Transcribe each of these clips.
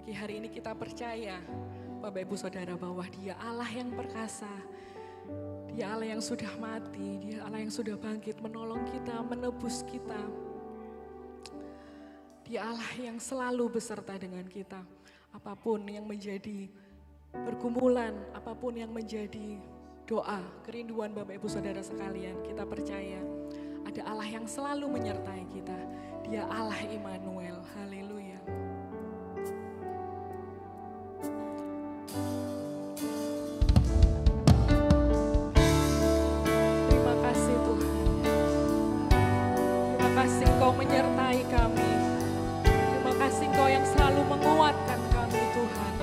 Pagi hari ini kita percaya, Bapak Ibu Saudara, bahwa Dia Allah yang perkasa, Dia Allah yang sudah mati, Dia Allah yang sudah bangkit menolong kita, menebus kita. Dia Allah yang selalu beserta dengan kita. Apapun yang menjadi pergumulan, apapun yang menjadi doa, kerinduan Bapak Ibu Saudara sekalian, kita percaya ada Allah yang selalu menyertai kita. Dia Allah Immanuel. Haleluya. Terima kasih Tuhan. Terima kasih Engkau menyertai kami. Terima kasih Engkau yang selalu menguatkan kami Tuhan.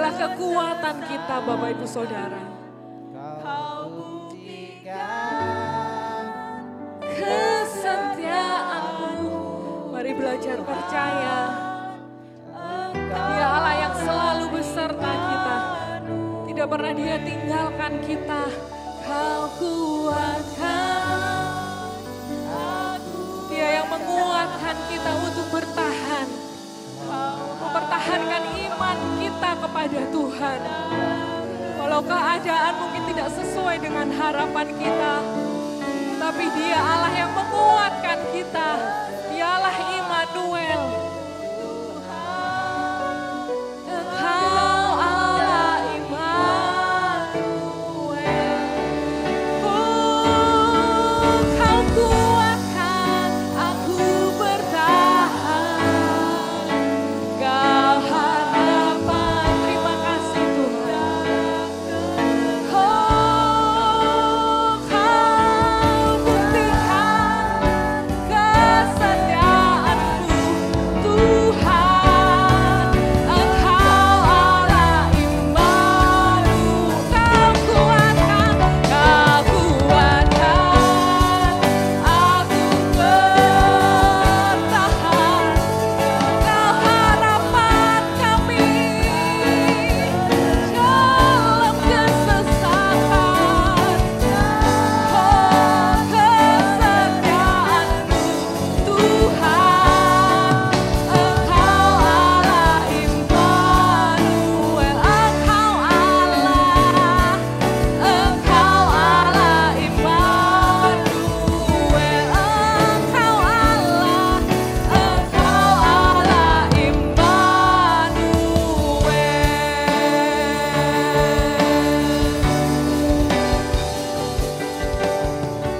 Dialah kekuatan kita Bapak Ibu Saudara. Kau buktikan Kesetiaanmu. Mari belajar percaya. Dia Allah yang selalu beserta kita. Tidak pernah Dia tinggalkan kita. Kau kuatkan. Dia yang menguatkan kita untuk bertahan. Mempertahankan iman kita kepada Tuhan. Walau keadaan mungkin tidak sesuai dengan harapan kita, tapi Dia Allah yang menguatkan kita. Dialah Immanuel. Engkau Allah Immanuel. Kau kuatkan aku bertahan. Kau harapan. Terima kasih Tuhan. Kau buktikan kesetiaanmu Tuhan. Engkau Allah Immanuel. Kau kuatkan aku bertahan. Kau harapan kami dalam kesesakan. Kesetiaanmu Tuhan. Engkau Allah Immanuel. Engkau Allah. Engkau Allah Immanuel. Engkau Allah. Engkau Allah Immanuel.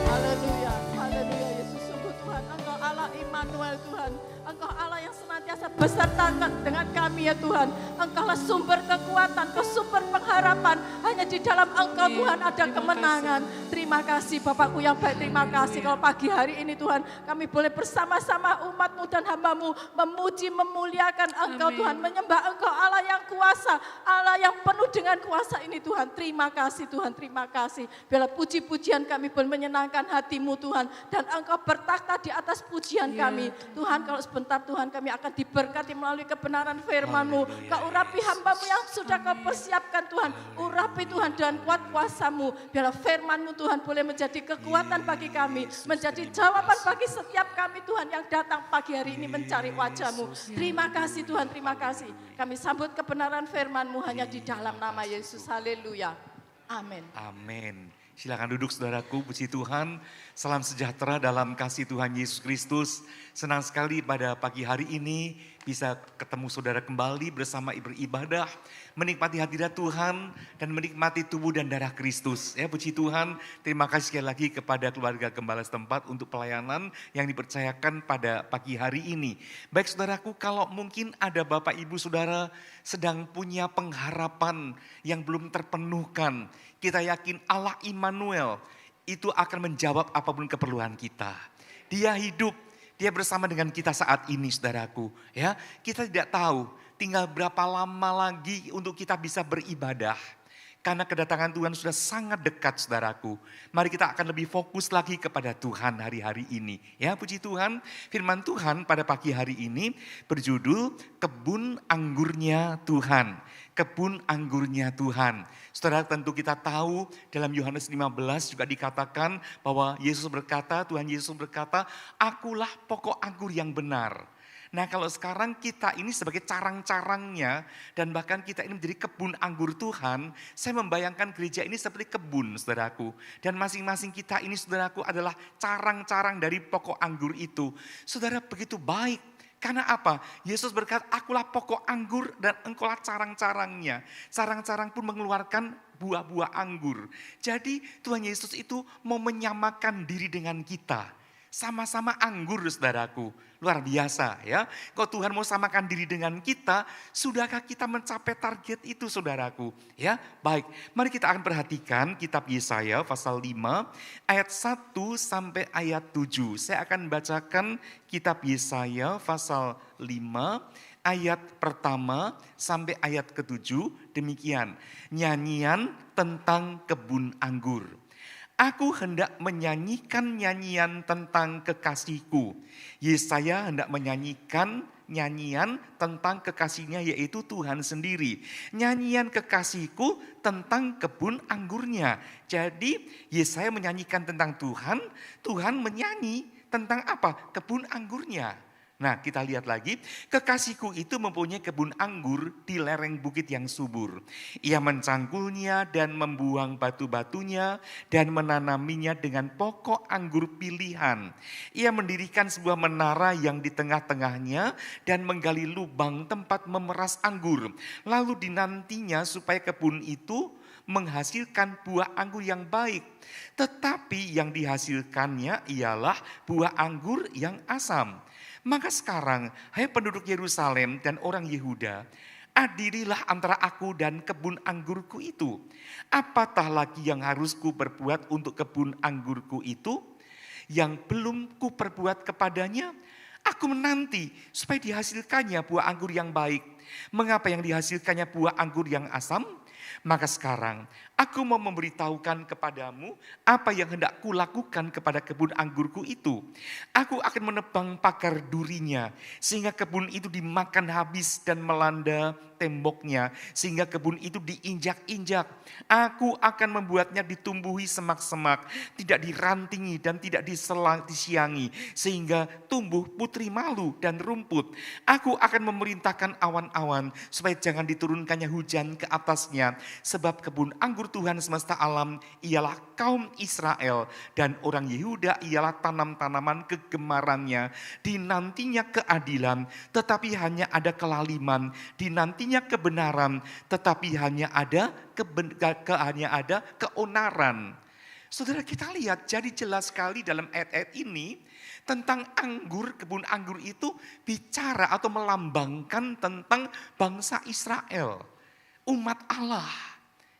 Haleluya, haleluya Yesus, sungguh Tuhan, Engkau Allah Immanuel Tuhan. Engkau Allah yang senantiasa beserta dengan kami ya Tuhan. Engkaulah sumber kekuatan, Engkau sumber pengharapan. Hanya di dalam Engkau Tuhan ada Terima kemenangan. Terima kasih Bapakku yang baik, terima kasih kalau pagi hari ini Tuhan kami boleh bersama-sama umat-Mu dan hamba-Mu memuji, memuliakan Engkau Amin. Tuhan. Menyembah Engkau Allah yang kuasa, Allah yang penuh dengan kuasa ini Tuhan. Terima kasih Tuhan, terima kasih. Biarlah puji-pujian kami boleh menyenangkan hati-Mu Tuhan. Dan Engkau bertakhta di atas pujian Ya, kami. Tuhan kalau sebentar Tuhan kami akan diberkati melalui kebenaran firman-Mu. Kau urapi hamba-Mu yang sudah Kau persiapkan Tuhan. Urapi Tuhan dan kuat kuasa-Mu. Biarlah firman-Mu Tuhan boleh menjadi kekuatan bagi kami. Menjadi jawaban bagi setiap kami Tuhan yang datang pagi hari ini mencari wajah-Mu. Terima kasih Tuhan, terima kasih. Kami sambut kebenaran firman-Mu hanya di dalam nama Yesus. Haleluya. Amin. Amin. Silakan duduk saudaraku, puji Tuhan. Salam sejahtera dalam kasih Tuhan Yesus Kristus. Senang sekali pada pagi hari ini bisa ketemu saudara kembali bersama beribadah, menikmati hadirat Tuhan dan menikmati tubuh dan darah Kristus. Ya, puji Tuhan. Terima kasih sekali lagi kepada keluarga Gembala setempat untuk pelayanan yang dipercayakan pada pagi hari ini. Baik saudaraku, kalau mungkin ada Bapak Ibu Saudara sedang punya pengharapan yang belum terpenuhkan, kita yakin Allah Immanuel itu akan menjawab apapun keperluan kita. Dia hidup, Dia bersama dengan kita saat ini saudaraku. Ya, kita tidak tahu tinggal berapa lama lagi untuk kita bisa beribadah. Karena kedatangan Tuhan sudah sangat dekat saudaraku. Mari kita akan lebih fokus lagi kepada Tuhan hari-hari ini. Ya, puji Tuhan, firman Tuhan pada pagi hari ini berjudul Kebun Anggurnya Tuhan. Kebun anggurnya Tuhan. Saudara, tentu kita tahu dalam Yohanes 15 juga dikatakan bahwa Tuhan Yesus berkata, akulah pokok anggur yang benar. Nah, kalau sekarang kita ini sebagai carang-carangnya dan bahkan kita ini menjadi kebun anggur Tuhan, saya membayangkan gereja ini seperti kebun saudaraku. Dan masing-masing kita ini saudaraku adalah carang-carang dari pokok anggur itu. Saudara, begitu baik. Karena apa? Yesus berkata, akulah pokok anggur dan engkaulah carang-carangnya. Carang-carang pun mengeluarkan buah-buah anggur. Jadi Tuhan Yesus itu mau menyamakan diri dengan kita. Sama-sama anggur saudaraku. Luar biasa ya. Kalau Tuhan mau samakan diri dengan kita, sudahkah kita mencapai target itu saudaraku? Ya, baik. Mari kita akan perhatikan kitab Yesaya pasal 5 ayat 1 sampai ayat 7. Saya akan bacakan kitab Yesaya pasal 5 ayat pertama sampai ayat ke-7 demikian. Nyanyian tentang kebun anggur. Aku hendak menyanyikan nyanyian tentang kekasihku. Yesaya hendak menyanyikan nyanyian tentang kekasihnya yaitu Tuhan sendiri. Nyanyian kekasihku tentang kebun anggurnya. Jadi Yesaya menyanyikan tentang Tuhan, Tuhan menyanyi tentang apa? Kebun anggurnya. Nah, kita lihat lagi, kekasihku itu mempunyai kebun anggur di lereng bukit yang subur. Ia mencangkulnya dan membuang batu-batunya dan menanaminya dengan pokok anggur pilihan. Ia mendirikan sebuah menara yang di tengah-tengahnya dan menggali lubang tempat memeras anggur. Lalu dinantinya supaya kebun itu menghasilkan buah anggur yang baik. Tetapi yang dihasilkannya ialah buah anggur yang asam. Maka sekarang, hai penduduk Yerusalem dan orang Yehuda, adililah antara aku dan kebun anggurku itu. Apatah lagi yang harus ku perbuat untuk kebun anggurku itu, yang belum ku perbuat kepadanya? Aku menanti supaya dihasilkannya buah anggur yang baik. Mengapa yang dihasilkannya buah anggur yang asam? Maka sekarang aku mau memberitahukan kepadamu apa yang hendak kulakukan kepada kebun anggurku itu. Aku akan menebang pagar durinya sehingga kebun itu dimakan habis dan melanda temboknya sehingga kebun itu diinjak-injak. Aku akan membuatnya ditumbuhi semak-semak, tidak dirantingi dan tidak disiangi sehingga tumbuh putri malu dan rumput. Aku akan memerintahkan awan-awan supaya jangan diturunkannya hujan ke atasnya. Sebab kebun anggur Tuhan semesta alam ialah kaum Israel dan orang Yehuda ialah tanam-tanaman kegemarannya. Dinantinya keadilan tetapi hanya ada kelaliman, dinantinya kebenaran tetapi hanya ada keonaran. Saudara, kita lihat jadi jelas sekali dalam ayat-ayat ini tentang anggur, kebun anggur itu bicara atau melambangkan tentang bangsa Israel. Umat Allah,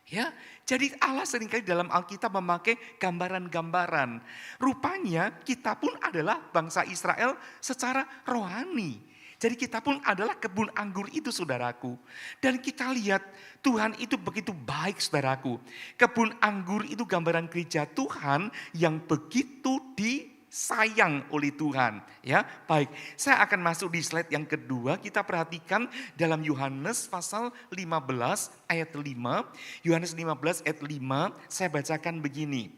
ya. Jadi Allah seringkali dalam Alkitab memakai gambaran-gambaran. Rupanya kita pun adalah bangsa Israel secara rohani. Jadi kita pun adalah kebun anggur itu, saudaraku. Dan kita lihat Tuhan itu begitu baik, saudaraku. Kebun anggur itu gambaran gereja Tuhan yang begitu disayang oleh Tuhan. Ya, baik. Saya akan masuk di slide yang kedua. Kita perhatikan dalam Yohanes pasal 15 ayat 5. Yohanes 15 ayat 5, saya bacakan begini.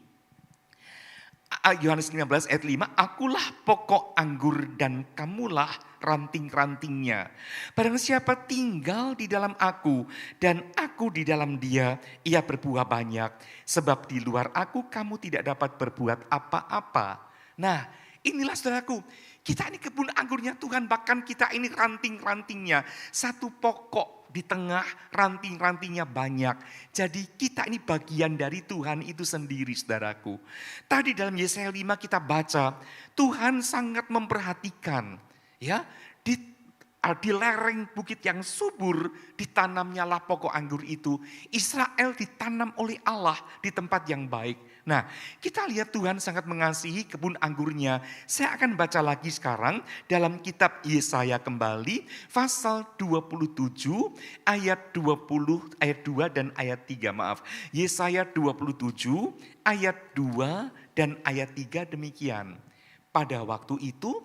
Yohanes 15 ayat 5, akulah pokok anggur dan kamulah ranting-rantingnya. Barang siapa tinggal di dalam aku dan aku di dalam dia, ia berbuah banyak. Sebab di luar aku kamu tidak dapat berbuat apa-apa. Nah, inilah saudaraku, kita ini kebun anggurnya Tuhan, bahkan kita ini ranting-rantingnya. Satu pokok di tengah, ranting-rantingnya banyak. Jadi kita ini bagian dari Tuhan itu sendiri, saudaraku. Tadi dalam Yesaya 5 kita baca, Tuhan sangat memperhatikan, ya, di lereng bukit yang subur ditanamnya lah pokok anggur itu. Israel ditanam oleh Allah di tempat yang baik. Nah, kita lihat Tuhan sangat mengasihi kebun anggurnya. Saya akan baca lagi sekarang dalam kitab Yesaya kembali pasal 27 ayat 20 ayat 2 dan ayat 3, maaf. Yesaya 27 ayat 2 dan ayat 3 demikian. Pada waktu itu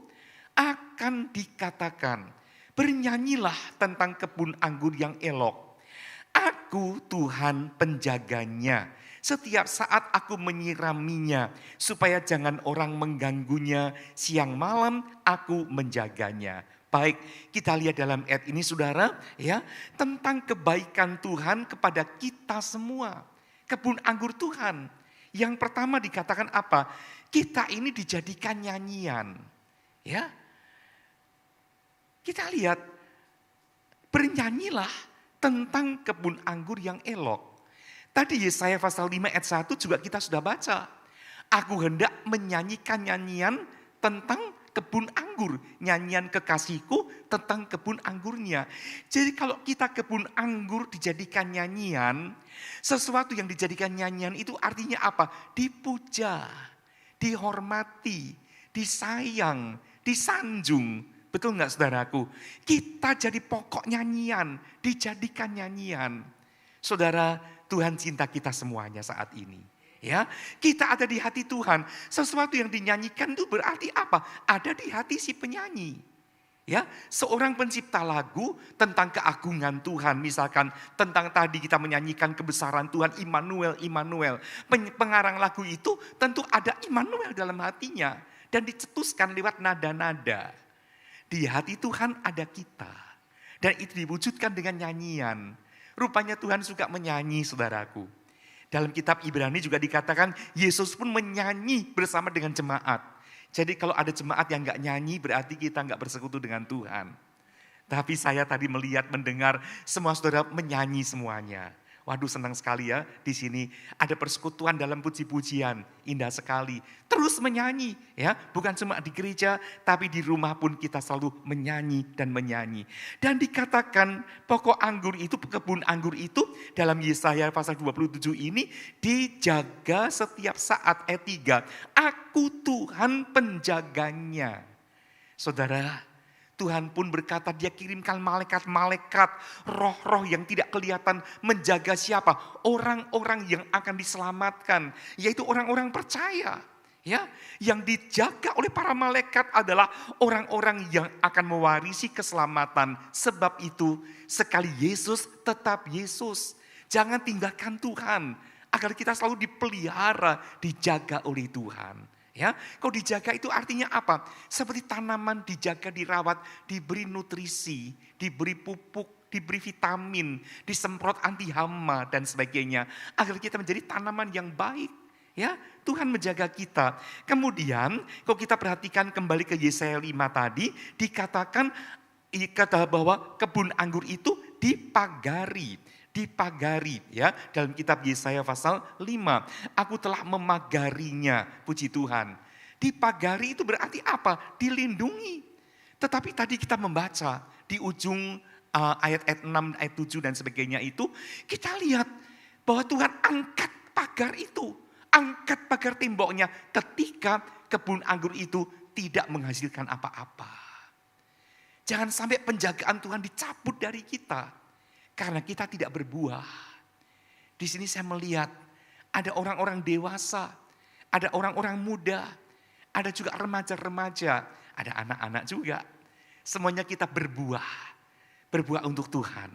akan dikatakan, bernyanyilah tentang kebun anggur yang elok. Aku Tuhan penjaganya. Setiap saat aku menyiraminya supaya jangan orang mengganggunya. Siang malam aku menjaganya. Baik, kita lihat dalam ayat ini saudara, ya, tentang kebaikan Tuhan kepada kita semua. Kebun anggur Tuhan. Yang pertama dikatakan apa? Kita ini dijadikan nyanyian. Ya. Kita lihat, bernyanyilah tentang kebun anggur yang elok. Tadi Yesaya pasal 5 ayat 1 juga kita sudah baca. Aku hendak menyanyikan nyanyian tentang kebun anggur. Nyanyian kekasihku tentang kebun anggurnya. Jadi kalau kita kebun anggur dijadikan nyanyian, sesuatu yang dijadikan nyanyian itu artinya apa? Dipuja, dihormati, disayang, disanjung. Betul nggak saudaraku? Kita jadi pokok nyanyian, dijadikan nyanyian. Saudara, Tuhan cinta kita semuanya saat ini. Ya, kita ada di hati Tuhan. Sesuatu yang dinyanyikan itu berarti apa? Ada di hati si penyanyi. Ya, seorang pencipta lagu tentang keagungan Tuhan, misalkan tentang tadi kita menyanyikan kebesaran Tuhan, Immanuel, Immanuel. Pengarang lagu itu tentu ada Immanuel dalam hatinya dan dicetuskan lewat nada-nada. Di hati Tuhan ada kita dan itu diwujudkan dengan nyanyian. Rupanya Tuhan suka menyanyi, saudaraku. Dalam kitab Ibrani juga dikatakan Yesus pun menyanyi bersama dengan jemaat. Jadi kalau ada jemaat yang gak nyanyi berarti kita gak bersekutu dengan Tuhan. Tapi saya tadi melihat, mendengar semua saudara menyanyi semuanya. Waduh, senang sekali ya di sini ada persekutuan dalam puji-pujian, indah sekali. Terus menyanyi ya, bukan cuma di gereja tapi di rumah pun kita selalu menyanyi dan menyanyi. Dan dikatakan pokok anggur itu, kebun anggur itu dalam Yesaya pasal 27 ini dijaga setiap saat, ayat 3. Aku Tuhan penjaganya. Saudara, Tuhan pun berkata dia kirimkan malaikat-malaikat, roh-roh yang tidak kelihatan menjaga siapa? Orang-orang yang akan diselamatkan, yaitu orang-orang percaya. Ya, yang dijaga oleh para malaikat adalah orang-orang yang akan mewarisi keselamatan. Sebab itu sekali Yesus tetap Yesus. Jangan tinggalkan Tuhan agar kita selalu dipelihara, dijaga oleh Tuhan. Ya, kalau dijaga itu artinya apa? Seperti tanaman dijaga, dirawat, diberi nutrisi, diberi pupuk, diberi vitamin, disemprot anti hama dan sebagainya, agar kita menjadi tanaman yang baik. Ya, Tuhan menjaga kita. Kemudian, kalau kita perhatikan kembali ke Yesaya 5 tadi, dikatakan bahwa kebun anggur itu dipagari ya, dalam kitab Yesaya pasal 5. Aku telah memagarinya, puji Tuhan. Dipagari itu berarti apa? Dilindungi. Tetapi tadi kita membaca di ujung ayat 6, ayat 7 dan sebagainya itu, kita lihat bahwa Tuhan angkat pagar itu. Angkat pagar temboknya ketika kebun anggur itu tidak menghasilkan apa-apa. Jangan sampai penjagaan Tuhan dicabut dari kita. Karena kita tidak berbuah. Di sini saya melihat ada orang-orang dewasa, ada orang-orang muda, ada juga remaja-remaja, ada anak-anak juga. Semuanya kita berbuah untuk Tuhan.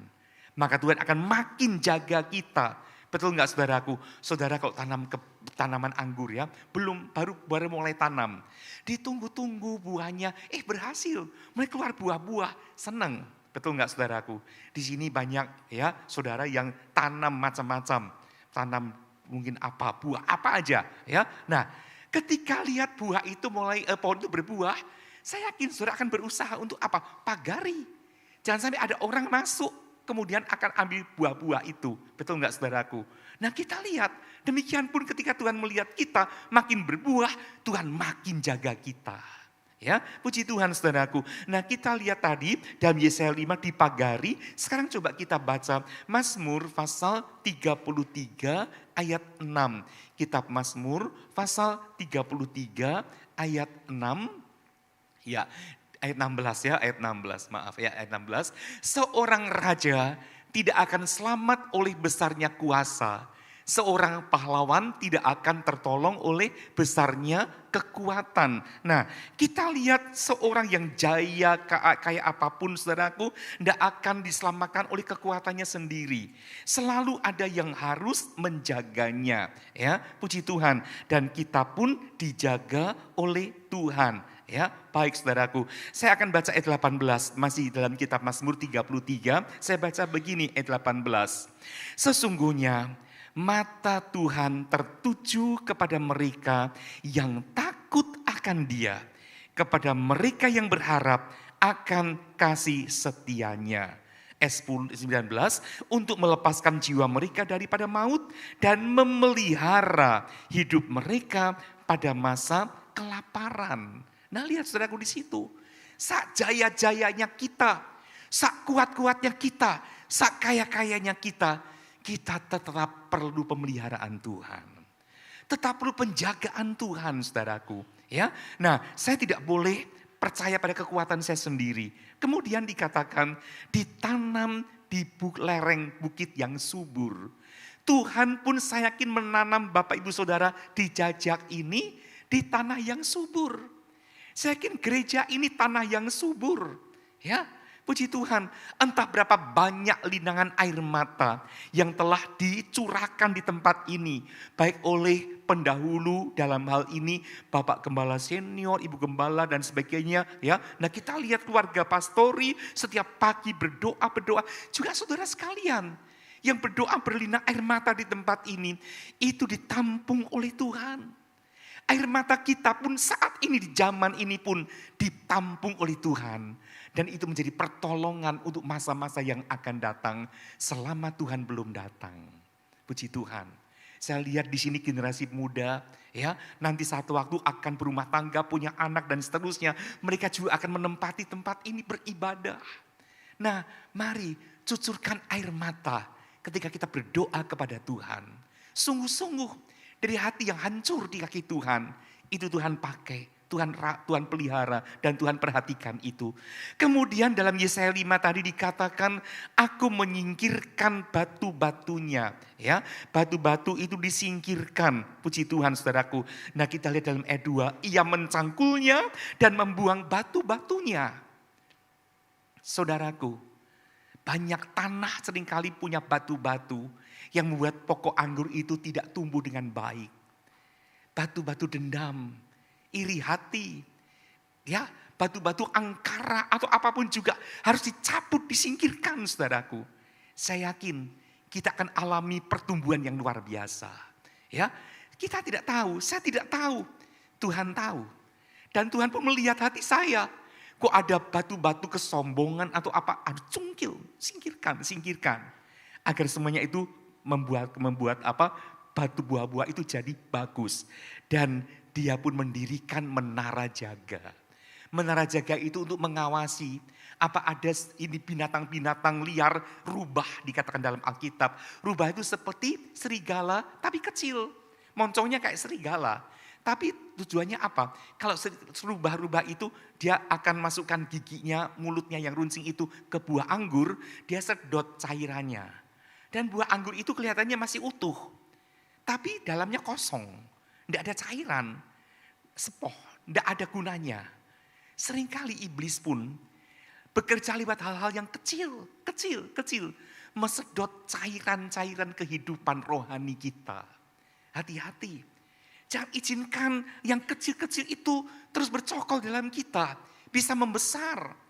Maka Tuhan akan makin jaga kita. Betul nggak saudaraku? Saudara kalau tanam tanaman anggur ya, baru mulai tanam. Ditunggu-tunggu buahnya, berhasil, mulai keluar buah-buah, senang. Betul nggak saudaraku? Di sini banyak ya saudara yang tanam macam-macam. Tanam mungkin apa, buah apa aja ya. Nah, ketika lihat buah itu pohon itu berbuah, saya yakin saudara akan berusaha untuk apa? Pagari. Jangan sampai ada orang masuk kemudian akan ambil buah-buah itu. Betul nggak saudaraku? Nah, kita lihat demikian pun ketika Tuhan melihat kita makin berbuah, Tuhan makin jaga kita. Ya, puji Tuhan saudaraku. Nah, kita lihat tadi dalam Yesaya 5 dipagari. Sekarang coba kita baca Mazmur pasal 33 ayat 6. Kitab Mazmur pasal 33 ayat 6. Ya, ayat 16 ya, ayat 16. Maaf ya, ayat 16. Seorang raja tidak akan selamat oleh besarnya kuasa. Seorang pahlawan tidak akan tertolong oleh besarnya kekuatan. Nah, kita lihat seorang yang jaya kayak apapun saudaraku, tidak akan diselamatkan oleh kekuatannya sendiri. Selalu ada yang harus menjaganya. Ya, puji Tuhan. Dan kita pun dijaga oleh Tuhan. Ya, baik saudaraku. Saya akan baca ayat 18, masih dalam kitab Mazmur 33. Saya baca begini ayat 18. Sesungguhnya mata Tuhan tertuju kepada mereka yang takut akan Dia, kepada mereka yang berharap akan kasih setianya. Ayat 19, untuk melepaskan jiwa mereka daripada maut dan memelihara hidup mereka pada masa kelaparan. Nah, lihat saudaraku di situ. Sak jaya-jayanya kita, sak kuat-kuatnya kita, sak kaya-kayanya kita tetap perlu pemeliharaan Tuhan. Tetap perlu penjagaan Tuhan, saudaraku. Ya, nah, saya tidak boleh percaya pada kekuatan saya sendiri. Kemudian dikatakan ditanam di lereng bukit yang subur. Tuhan pun saya yakin menanam Bapak Ibu Saudara di Jajak ini di tanah yang subur. Saya yakin gereja ini tanah yang subur. Ya, puji Tuhan, entah berapa banyak linangan air mata yang telah dicurahkan di tempat ini. Baik oleh pendahulu dalam hal ini, Bapak Gembala Senior, Ibu Gembala dan sebagainya. Ya, nah kita lihat keluarga pastori setiap pagi berdoa. Juga saudara sekalian yang berdoa berlinang air mata di tempat ini, itu ditampung oleh Tuhan. Air mata kita pun saat ini di zaman ini pun ditampung oleh Tuhan. Dan itu menjadi pertolongan untuk masa-masa yang akan datang selama Tuhan belum datang. Puji Tuhan. Saya lihat di sini generasi muda, ya, nanti satu waktu akan berumah tangga, punya anak dan seterusnya. Mereka juga akan menempati tempat ini beribadah. Nah, mari cucurkan air mata ketika kita berdoa kepada Tuhan. Sungguh-sungguh dari hati yang hancur di kaki Tuhan, itu Tuhan pakai. Tuhan pelihara dan Tuhan perhatikan itu. Kemudian dalam Yesaya 5 tadi dikatakan, aku menyingkirkan batu-batunya. Ya, batu-batu itu disingkirkan, puji Tuhan saudaraku. Nah kita lihat dalam ayat 2, ia mencangkulnya dan membuang batu-batunya. Saudaraku, banyak tanah seringkali punya batu-batu yang membuat pokok anggur itu tidak tumbuh dengan baik. Batu-batu dendam, iri hati, ya, batu-batu angkara atau apapun juga harus dicabut, disingkirkan saudaraku. Saya yakin kita akan alami pertumbuhan yang luar biasa. Ya, kita tidak tahu, saya tidak tahu, Tuhan tahu. Dan Tuhan pun melihat hati saya. Kok ada batu-batu kesombongan atau apa, aduh cungkil, singkirkan. Agar semuanya itu membuat apa, batu buah-buah itu jadi bagus. Dan dia pun mendirikan menara jaga. Menara jaga itu untuk mengawasi apa ada ini binatang-binatang liar rubah dikatakan dalam Alkitab. Rubah itu seperti serigala tapi kecil. Moncongnya kayak serigala. Tapi tujuannya apa? Kalau rubah-rubah itu dia akan masukkan giginya, mulutnya yang runcing itu ke buah anggur. Dia sedot cairannya. Dan buah anggur itu kelihatannya masih utuh. Tapi dalamnya kosong. Tidak ada cairan, sepoh, tidak ada gunanya. Seringkali iblis pun bekerja lewat hal-hal yang kecil. Mesedot cairan-cairan kehidupan rohani kita. Hati-hati, jangan izinkan yang kecil-kecil itu terus bercokol dalam kita. Bisa membesar.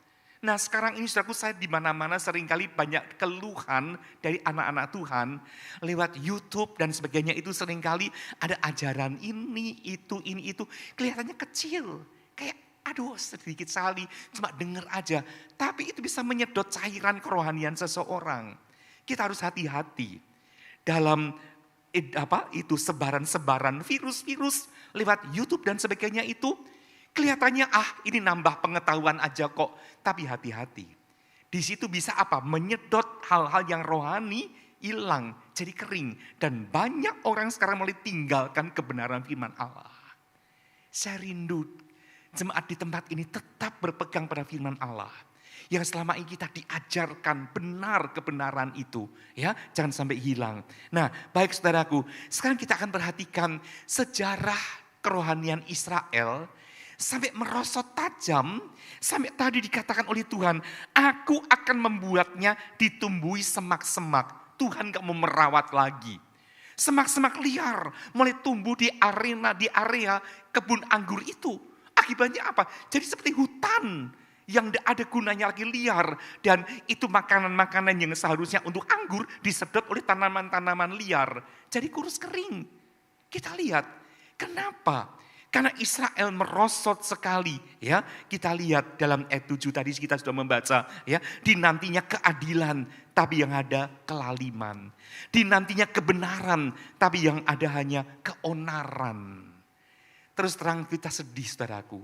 Nah sekarang ini saudaraku, saya di mana-mana seringkali banyak keluhan dari anak-anak Tuhan lewat YouTube dan sebagainya, itu seringkali ada ajaran ini, itu. Kelihatannya kecil, kayak aduh sedikit sekali, cuma dengar aja. Tapi itu bisa menyedot cairan kerohanian seseorang. Kita harus hati-hati dalam sebaran virus-virus lewat YouTube dan sebagainya itu. Kelihatannya ini nambah pengetahuan aja kok. Tapi hati-hati. Di situ bisa apa? Menyedot hal-hal yang rohani hilang. Jadi kering. Dan banyak orang sekarang mulai tinggalkan kebenaran firman Allah. Saya rindu jemaat di tempat ini tetap berpegang pada firman Allah. Yang selama ini kita diajarkan benar kebenaran itu. Ya, jangan sampai hilang. Nah baik saudaraku. Sekarang kita akan perhatikan sejarah kerohanian Israel. Sampai merosot tajam, sampai tadi dikatakan oleh Tuhan, aku akan membuatnya ditumbuhi semak-semak. Tuhan gak mau merawat lagi. Semak-semak liar mulai tumbuh di area kebun anggur itu. Akibatnya apa? Jadi seperti hutan yang gak ada gunanya lagi, liar. Dan itu makanan-makanan yang seharusnya untuk anggur disedot oleh tanaman-tanaman liar. Jadi kurus kering. Kita lihat, kenapa? Karena Israel merosot sekali, ya. Kita lihat dalam ayat 7 tadi kita sudah membaca, ya. Dinantinya keadilan, tapi yang ada kelaliman. Dinantinya kebenaran, tapi yang ada hanya keonaran. Terus terang kita sedih saudaraku.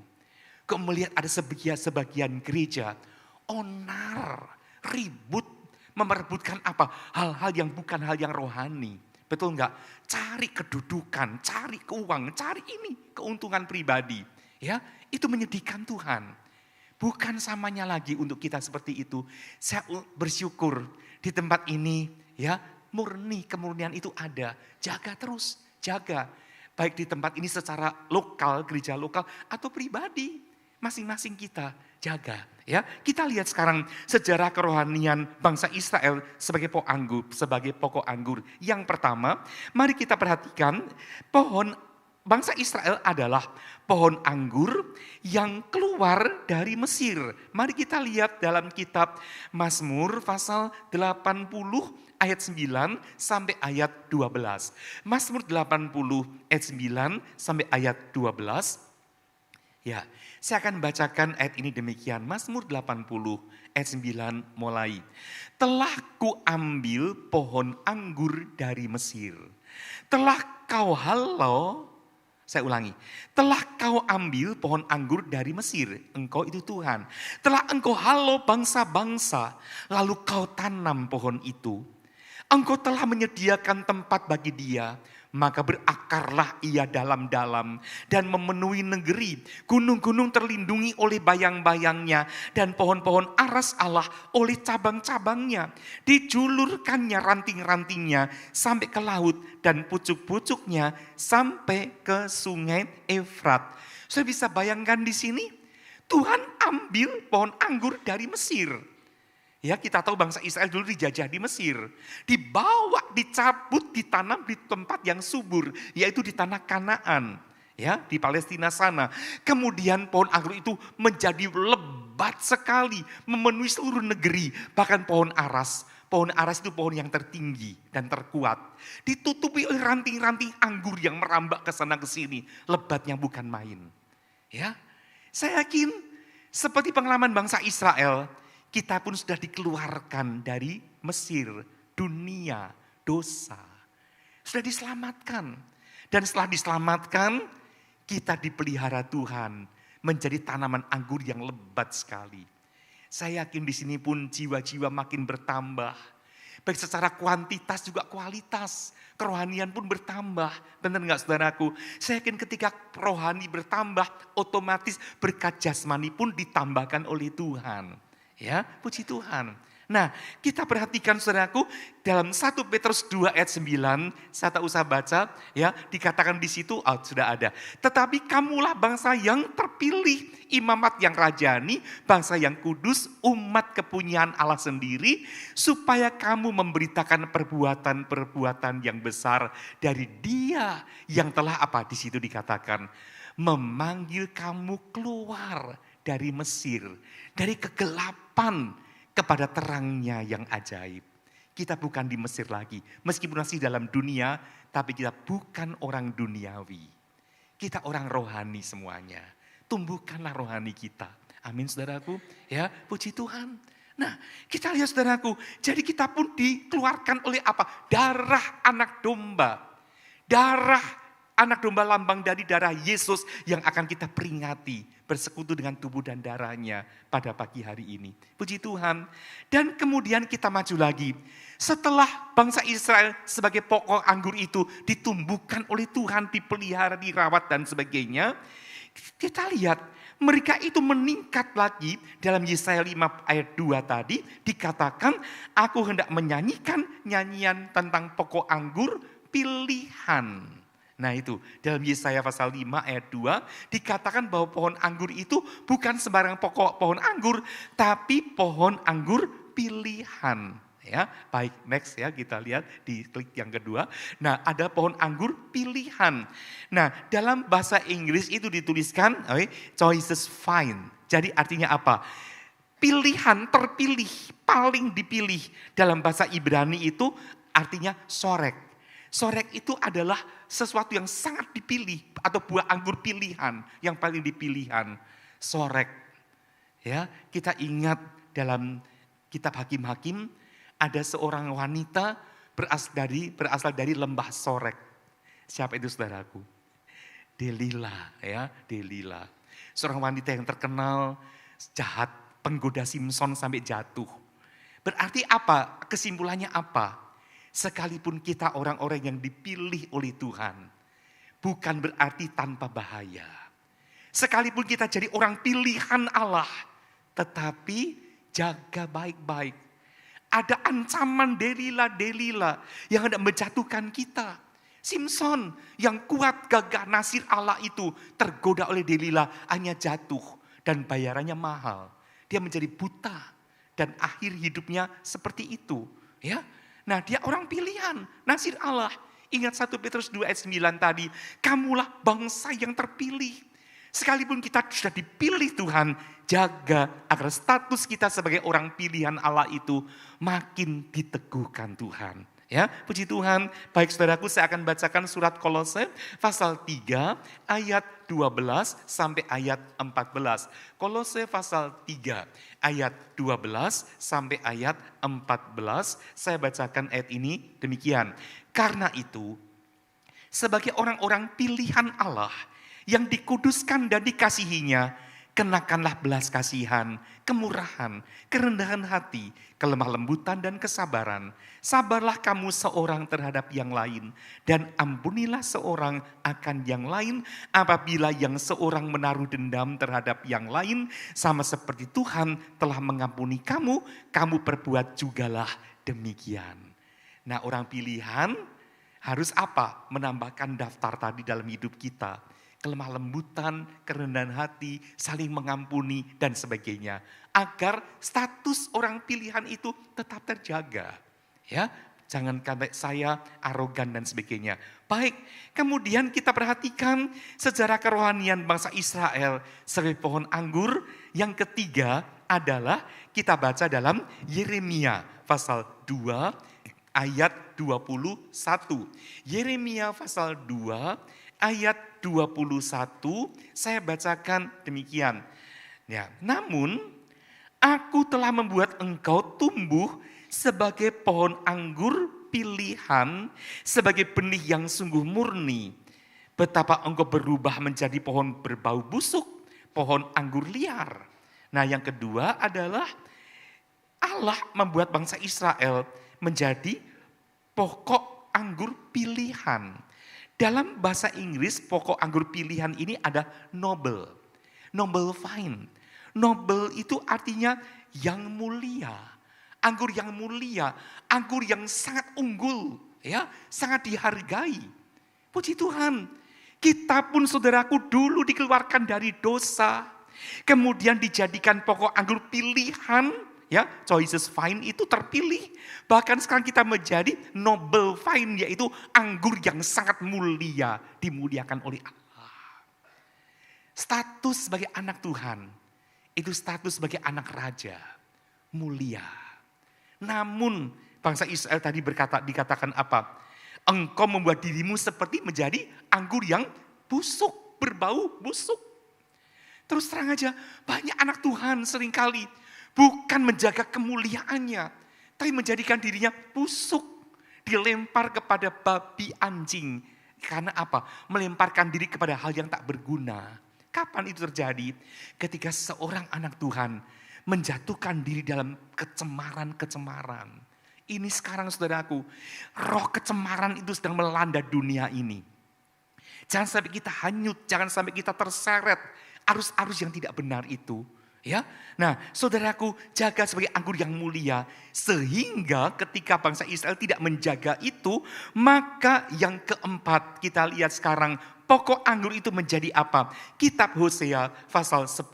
Kok melihat ada sebagian gereja onar, ribut, memerebutkan apa? Hal-hal yang bukan hal yang rohani. Betul enggak? Cari kedudukan, cari keuangan, cari ini keuntungan pribadi. Ya, itu menyedihkan Tuhan. Bukan samanya lagi untuk kita seperti itu. Saya bersyukur di tempat ini ya, murni kemurnian itu ada. Jaga terus, jaga. Baik di tempat ini secara lokal, gereja lokal atau pribadi. Masing-masing kita jaga ya. Kita lihat sekarang sejarah kerohanian bangsa Israel sebagai pokok anggur. Yang pertama, mari kita perhatikan bangsa Israel adalah pohon anggur yang keluar dari Mesir. Mari kita lihat dalam kitab Mazmur pasal 80 ayat 9 sampai ayat 12. Mazmur 80 ayat 9 sampai ayat 12. Ya, saya akan bacakan ayat ini demikian. Mazmur 80 ayat 9 mulai. Telah kuambil pohon anggur dari Mesir. Telah kau halau. Saya ulangi, telah kau ambil pohon anggur dari Mesir, engkau itu Tuhan. Telah engkau halau bangsa-bangsa, lalu kau tanam pohon itu. Engkau telah menyediakan tempat bagi dia, maka berakarlah ia dalam-dalam dan memenuhi negeri. Gunung-gunung terlindungi oleh bayang-bayangnya dan pohon-pohon aras Allah oleh cabang-cabangnya. Dijulurkannya ranting-rantingnya sampai ke laut dan pucuk-pucuknya sampai ke sungai Efrat. Saya bisa bayangkan di sini, Tuhan ambil pohon anggur dari Mesir. Ya, kita tahu bangsa Israel dulu dijajah di Mesir. Dibawa, dicabut, ditanam di tempat yang subur, yaitu di tanah Kanaan. Ya, di Palestina sana. Kemudian pohon anggur itu menjadi lebat sekali, memenuhi seluruh negeri. Bahkan pohon aras. Pohon aras itu pohon yang tertinggi dan terkuat. Ditutupi oleh ranting-ranting anggur yang merambak ke sana ke sini. Lebatnya bukan main. Ya, saya yakin seperti pengalaman bangsa Israel, kita pun sudah dikeluarkan dari Mesir, dunia, dosa. Sudah diselamatkan. Dan setelah diselamatkan, kita dipelihara Tuhan menjadi tanaman anggur yang lebat sekali. Saya yakin di sini pun jiwa-jiwa makin bertambah. Baik secara kuantitas juga kualitas. Kerohanian pun bertambah. Benar enggak saudaraku? Saya yakin ketika rohani bertambah, otomatis berkat jasmani pun ditambahkan oleh Tuhan. Ya, puji Tuhan. Nah, kita perhatikan saudaraku dalam 1 Petrus 2 ayat 9, saya tak usah baca, ya, dikatakan di situ sudah ada. Tetapi kamulah bangsa yang terpilih, imamat yang rajani, bangsa yang kudus, umat kepunyaan Allah sendiri, supaya kamu memberitakan perbuatan-perbuatan yang besar dari Dia yang telah apa di situ dikatakan, memanggil kamu keluar dari Mesir, dari kegelapan kepada terangnya yang ajaib. Kita bukan di Mesir lagi, meskipun masih dalam dunia, tapi kita bukan orang duniawi. Kita orang rohani semuanya. Tumbuhkanlah rohani kita. Amin saudaraku. Ya, puji Tuhan. Nah, kita lihat saudaraku, jadi kita pun dikeluarkan oleh apa? Darah anak domba. Darah anak domba lambang dari darah Yesus yang akan kita peringati. Bersekutu dengan tubuh dan darahnya pada pagi hari ini. Puji Tuhan. Dan kemudian kita maju lagi. Setelah bangsa Israel sebagai pokok anggur itu ditumbuhkan oleh Tuhan, dipelihara, dirawat dan sebagainya. Kita lihat mereka itu meningkat lagi dalam Yesaya 5 ayat 2 tadi. Dikatakan aku hendak menyanyikan nyanyian tentang pokok anggur pilihan. Nah itu, dalam Yesaya pasal 5 ayat 2 dikatakan bahwa pohon anggur itu bukan sembarang pohon anggur, tapi pohon anggur pilihan. Ya, baik, next ya, kita lihat di klik yang kedua. Nah, ada pohon anggur pilihan. Nah, dalam bahasa Inggris itu dituliskan choices vine. Jadi artinya apa? Pilihan, terpilih, paling dipilih. Dalam bahasa Ibrani itu artinya sorek. Sorek itu adalah sesuatu yang sangat dipilih atau buah anggur pilihan yang paling dipilihan. Sorek. Ya, kita ingat dalam kitab Hakim-Hakim ada seorang wanita berasal dari lembah Sorek. Siapa itu saudaraku? Delila, ya, Delila. Seorang wanita yang terkenal jahat, penggoda Simson sampai jatuh. Berarti apa? Kesimpulannya apa? Sekalipun kita orang-orang yang dipilih oleh Tuhan, bukan berarti tanpa bahaya. Sekalipun kita jadi orang pilihan Allah, tetapi jaga baik-baik. Ada ancaman Delila yang hendak menjatuhkan kita. Simson yang kuat, gagah, nasir Allah itu tergoda oleh Delila, hanya jatuh dan bayarannya mahal. Dia menjadi buta dan akhir hidupnya seperti itu. Ya, nah dia orang pilihan, nasir Allah. Ingat 1 Petrus 2 ayat 9 tadi, kamulah bangsa yang terpilih. Sekalipun kita sudah dipilih Tuhan, jaga agar status kita sebagai orang pilihan Allah itu makin diteguhkan Tuhan. Ya, puji Tuhan. Baik saudaraku, saya akan bacakan surat Kolose pasal 3 ayat 12 sampai ayat 14. Kolose pasal 3 ayat 12 sampai ayat 14. Saya bacakan ayat ini demikian. Karena itu, sebagai orang-orang pilihan Allah yang dikuduskan dan dikasihinya, kenakanlah belas kasihan, kemurahan, kerendahan hati, kelemah lembutan dan kesabaran. Sabarlah kamu seorang terhadap yang lain, dan ampunilah seorang akan yang lain apabila yang seorang menaruh dendam terhadap yang lain, sama seperti Tuhan telah mengampuni kamu, kamu perbuat jugalah demikian. Nah, orang pilihan harus apa? Menambahkan daftar tadi dalam hidup kita. Kelemah lembutan, kerendahan hati, saling mengampuni dan sebagainya. Agar status orang pilihan itu tetap terjaga. Ya, jangan sampai saya arogan dan sebagainya. Baik, kemudian kita perhatikan sejarah kerohanian bangsa Israel sebagai pohon anggur. Yang ketiga adalah kita baca dalam Yeremia pasal 2 ayat 21. Yeremia pasal 2 ayat 21, saya bacakan demikian. Ya, namun aku telah membuat engkau tumbuh sebagai pohon anggur pilihan, sebagai benih yang sungguh murni. Betapa engkau berubah menjadi pohon berbau busuk, pohon anggur liar. Nah, yang kedua adalah Allah membuat bangsa Israel menjadi pokok anggur pilihan. Dalam bahasa Inggris, pokok anggur pilihan ini ada noble. Noble vine. Noble itu artinya yang mulia. Anggur yang mulia, anggur yang sangat unggul, ya, sangat dihargai. Puji Tuhan. Kita pun saudaraku dulu dikeluarkan dari dosa, kemudian dijadikan pokok anggur pilihan. Ya, choices vine itu terpilih. Bahkan sekarang kita menjadi noble vine, yaitu anggur yang sangat mulia, dimuliakan oleh Allah. Status sebagai anak Tuhan, itu status sebagai anak raja, mulia. Namun bangsa Israel tadi dikatakan apa? Engkau membuat dirimu seperti menjadi anggur yang busuk, berbau busuk. Terus terang aja, banyak anak Tuhan seringkali bukan menjaga kemuliaannya, tapi menjadikan dirinya busuk, dilempar kepada babi anjing. Karena apa? Melemparkan diri kepada hal yang tak berguna. Kapan itu terjadi? Ketika seorang anak Tuhan menjatuhkan diri dalam kecemaran-kecemaran. Ini sekarang saudaraku, roh kecemaran itu sedang melanda dunia ini. Jangan sampai kita hanyut, jangan sampai kita terseret arus-arus yang tidak benar itu. Ya, nah saudaraku, jaga sebagai anggur yang mulia, sehingga ketika bangsa Israel tidak menjaga itu, maka yang keempat kita lihat sekarang, pokok anggur itu menjadi apa? Kitab Hosea pasal 10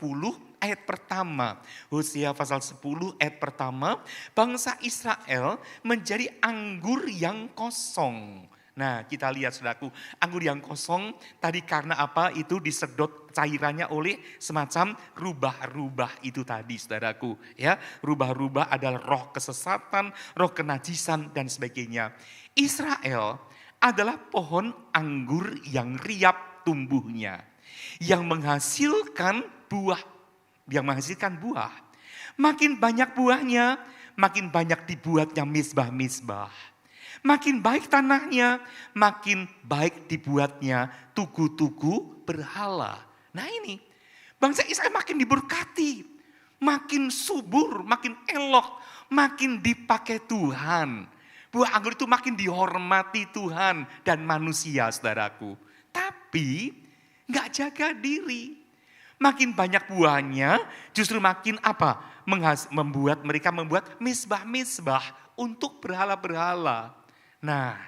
ayat pertama. Hosea pasal 10 ayat pertama, bangsa Israel menjadi anggur yang kosong. Nah, kita lihat saudaraku, anggur yang kosong tadi karena apa? Itu disedot cairannya oleh semacam rubah-rubah itu tadi saudaraku. Ya, rubah-rubah adalah roh kesesatan, roh kenajisan dan sebagainya. Israel adalah pohon anggur yang riap tumbuhnya, yang menghasilkan buah, Makin banyak buahnya, makin banyak dibuatnya misbah-misbah. Makin baik tanahnya, makin baik dibuatnya tugu-tugu berhala. Nah ini, bangsa Israel makin diberkati, makin subur, makin elok, makin dipakai Tuhan. Buah anggur itu makin dihormati Tuhan dan manusia, saudaraku. Tapi gak jaga diri. Makin banyak buahnya, justru makin apa? Mereka membuat misbah-misbah untuk berhala-berhala. Nah,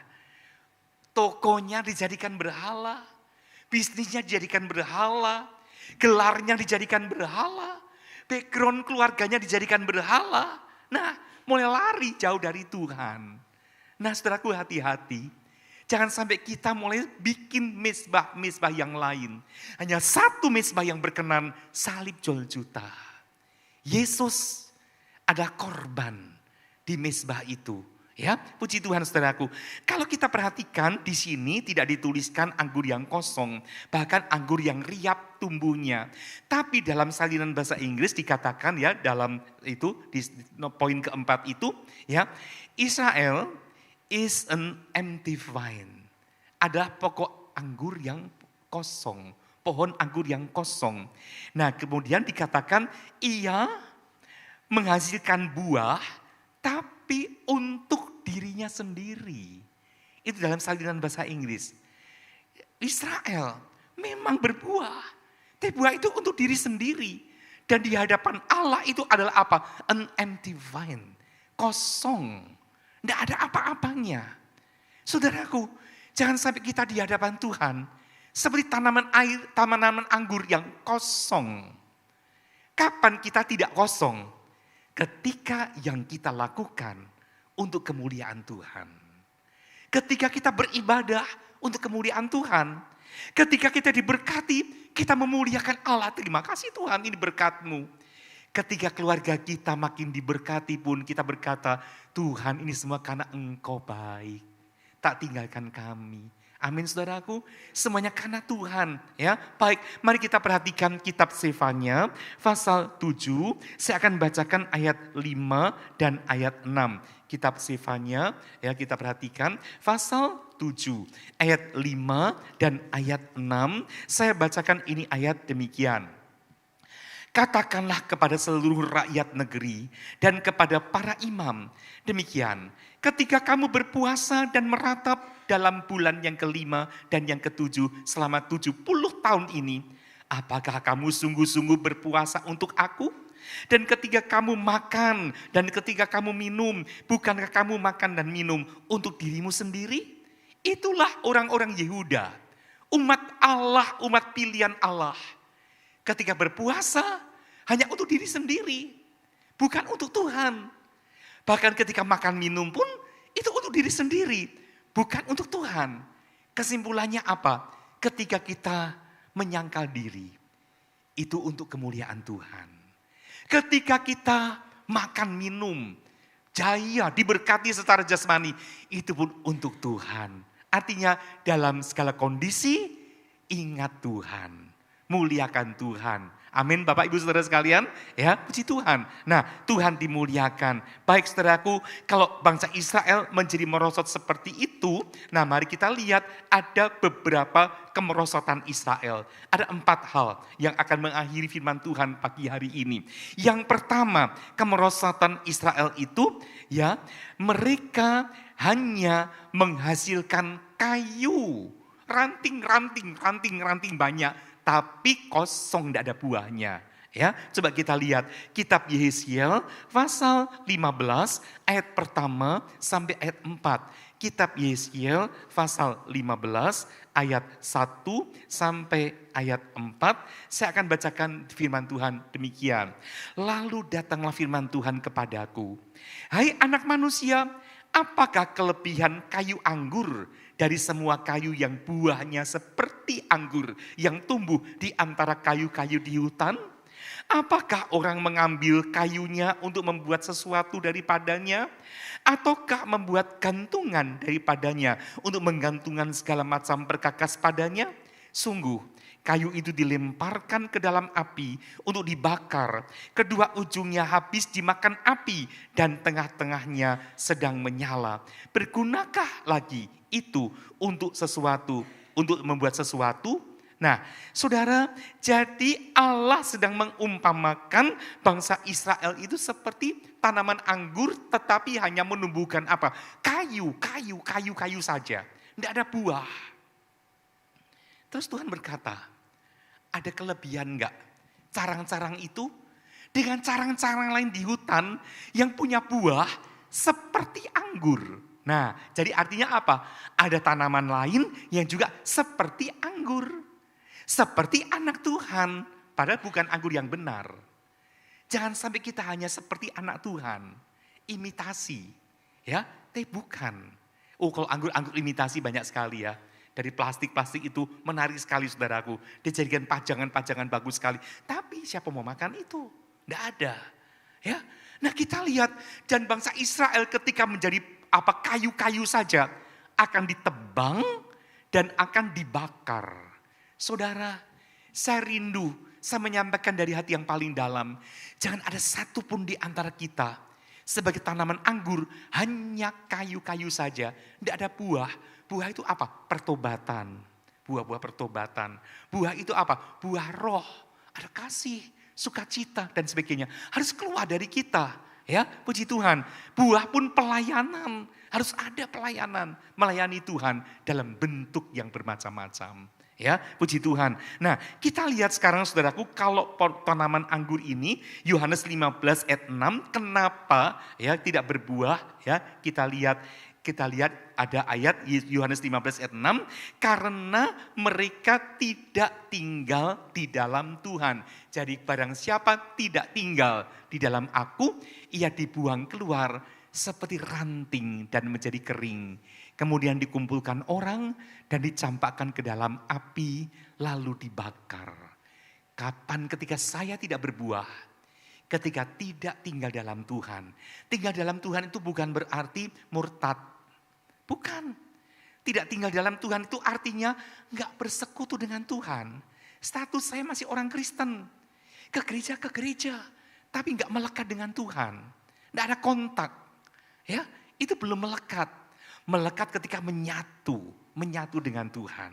tokonya dijadikan berhala, bisnisnya dijadikan berhala, gelarnya dijadikan berhala, background keluarganya dijadikan berhala. Nah, mulai lari jauh dari Tuhan. Nah, saudaraku, hati-hati. Jangan sampai kita mulai bikin misbah-misbah yang lain. Hanya satu misbah yang berkenan, salib Golgota. Yesus ada korban di misbah itu. Ya, puji Tuhan saudaraku. Kalau kita perhatikan di sini tidak dituliskan anggur yang kosong, bahkan anggur yang riap tumbuhnya. Tapi dalam salinan bahasa Inggris dikatakan ya dalam itu di poin keempat itu ya, Israel is an empty vine. Ada pokok anggur yang kosong, pohon anggur yang kosong. Nah, kemudian dikatakan ia menghasilkan buah tapi untuk dirinya sendiri. Itu dalam salinan bahasa Inggris. Israel memang berbuah, tapi buah itu untuk diri sendiri. Dan di hadapan Allah itu adalah apa? An empty vine, kosong. Tidak ada apa-apanya. Saudaraku, jangan sampai kita di hadapan Tuhan seperti tanaman anggur yang kosong. Kapan kita tidak kosong? Ketika yang kita lakukan untuk kemuliaan Tuhan. Ketika kita beribadah untuk kemuliaan Tuhan. Ketika kita diberkati, kita memuliakan Allah. Terima kasih Tuhan, ini berkat-Mu. Ketika keluarga kita makin diberkati pun kita berkata, Tuhan ini semua karena Engkau baik. Tak tinggalkan kami. Amin saudaraku. Semuanya karena Tuhan. Ya, baik, mari kita perhatikan kitab Sefanya pasal 7. Saya akan bacakan ayat 5 dan ayat 6. Kitab Sefanya ya kita perhatikan pasal 7 ayat 5 dan ayat 6. Saya bacakan ini ayat demikian. Katakanlah kepada seluruh rakyat negeri dan kepada para imam. Demikian, ketika kamu berpuasa dan meratap dalam bulan yang kelima dan yang ketujuh selama 70 tahun ini, apakah kamu sungguh-sungguh berpuasa untuk aku? Dan ketika kamu makan dan ketika kamu minum, bukankah kamu makan dan minum untuk dirimu sendiri? Itulah orang-orang Yehuda, umat Allah, umat pilihan Allah. Ketika berpuasa hanya untuk diri sendiri, bukan untuk Tuhan. Bahkan ketika makan minum pun itu untuk diri sendiri, bukan untuk Tuhan. Kesimpulannya apa? Ketika kita menyangkal diri, itu untuk kemuliaan Tuhan. Ketika kita makan minum, jaya, diberkati secara jasmani, itu pun untuk Tuhan. Artinya dalam segala kondisi, ingat Tuhan, muliakan Tuhan. Amin Bapak Ibu Saudara sekalian, ya puji Tuhan. Nah Tuhan dimuliakan. Baik saudaraku, kalau bangsa Israel menjadi merosot seperti itu, nah mari kita lihat ada beberapa kemerosotan Israel. Ada 4 hal yang akan mengakhiri firman Tuhan pagi hari ini. Yang pertama, kemerosotan Israel itu ya mereka hanya menghasilkan kayu. Ranting banyak. Tapi kosong, tidak ada buahnya. Ya, coba kita lihat kitab Yehezkiel pasal 15 ayat pertama sampai ayat 4. Kitab Yehezkiel pasal 15 ayat 1 sampai ayat 4. Saya akan bacakan firman Tuhan demikian. Lalu datanglah firman Tuhan kepadaku. Hai anak manusia, apakah kelebihan kayu anggur dari semua kayu yang buahnya seperti anggur yang tumbuh di antara kayu-kayu di hutan? Apakah orang mengambil kayunya untuk membuat sesuatu daripadanya? Ataukah membuat gantungan daripadanya untuk menggantungkan segala macam perkakas padanya? Sungguh, kayu itu dilemparkan ke dalam api untuk dibakar. Kedua ujungnya habis dimakan api dan tengah-tengahnya sedang menyala. Bergunakah lagi itu untuk sesuatu, untuk membuat sesuatu? Nah, saudara, jadi Allah sedang mengumpamakan bangsa Israel itu seperti tanaman anggur tetapi hanya menumbuhkan apa? Kayu saja. Tidak ada buah. Terus Tuhan berkata, ada kelebihan enggak carang-carang itu dengan carang-carang lain di hutan yang punya buah seperti anggur. Nah, jadi artinya apa? Ada tanaman lain yang juga seperti anggur. Seperti anak Tuhan, padahal bukan anggur yang benar. Jangan sampai kita hanya seperti anak Tuhan, imitasi. Ya, tapi bukan. Oh, kalau anggur-anggur imitasi banyak sekali ya. Dari plastik-plastik itu menarik sekali saudaraku. Dijadikan pajangan-pajangan bagus sekali. Tapi siapa mau makan itu? Tidak ada. Ya. Nah kita lihat dan bangsa Israel ketika menjadi kayu-kayu saja akan ditebang dan akan dibakar. Saudara, saya rindu, saya menyampaikan dari hati yang paling dalam. Jangan ada satupun di antara kita sebagai tanaman anggur hanya kayu-kayu saja. Tidak ada buah. Buah itu apa? Pertobatan. Buah-buah pertobatan. Buah itu apa? Buah roh. Ada kasih, sukacita dan sebagainya. Harus keluar dari kita. Ya, puji Tuhan. Buah pun pelayanan. Harus ada pelayanan. Melayani Tuhan dalam bentuk yang bermacam-macam. Ya, puji Tuhan. Nah, kita lihat sekarang saudaraku, kalau tanaman anggur ini, Yohanes 15 ayat 6, kenapa ya tidak berbuah? Ya, kita lihat ada ayat Yohanes 15 ayat 6, karena mereka tidak tinggal di dalam Tuhan. Jadi barang siapa tidak tinggal di dalam aku, ia dibuang keluar seperti ranting dan menjadi kering. Kemudian dikumpulkan orang dan dicampakkan ke dalam api lalu dibakar. Kapan ketika saya tidak berbuah? Ketika tidak tinggal dalam Tuhan. Tinggal dalam Tuhan itu bukan berarti murtad. Bukan. Tidak tinggal dalam Tuhan itu artinya enggak bersekutu dengan Tuhan. Status saya masih orang Kristen. Ke gereja. Tapi enggak melekat dengan Tuhan. Enggak ada kontak. Ya, itu belum melekat. Melekat ketika menyatu dengan Tuhan.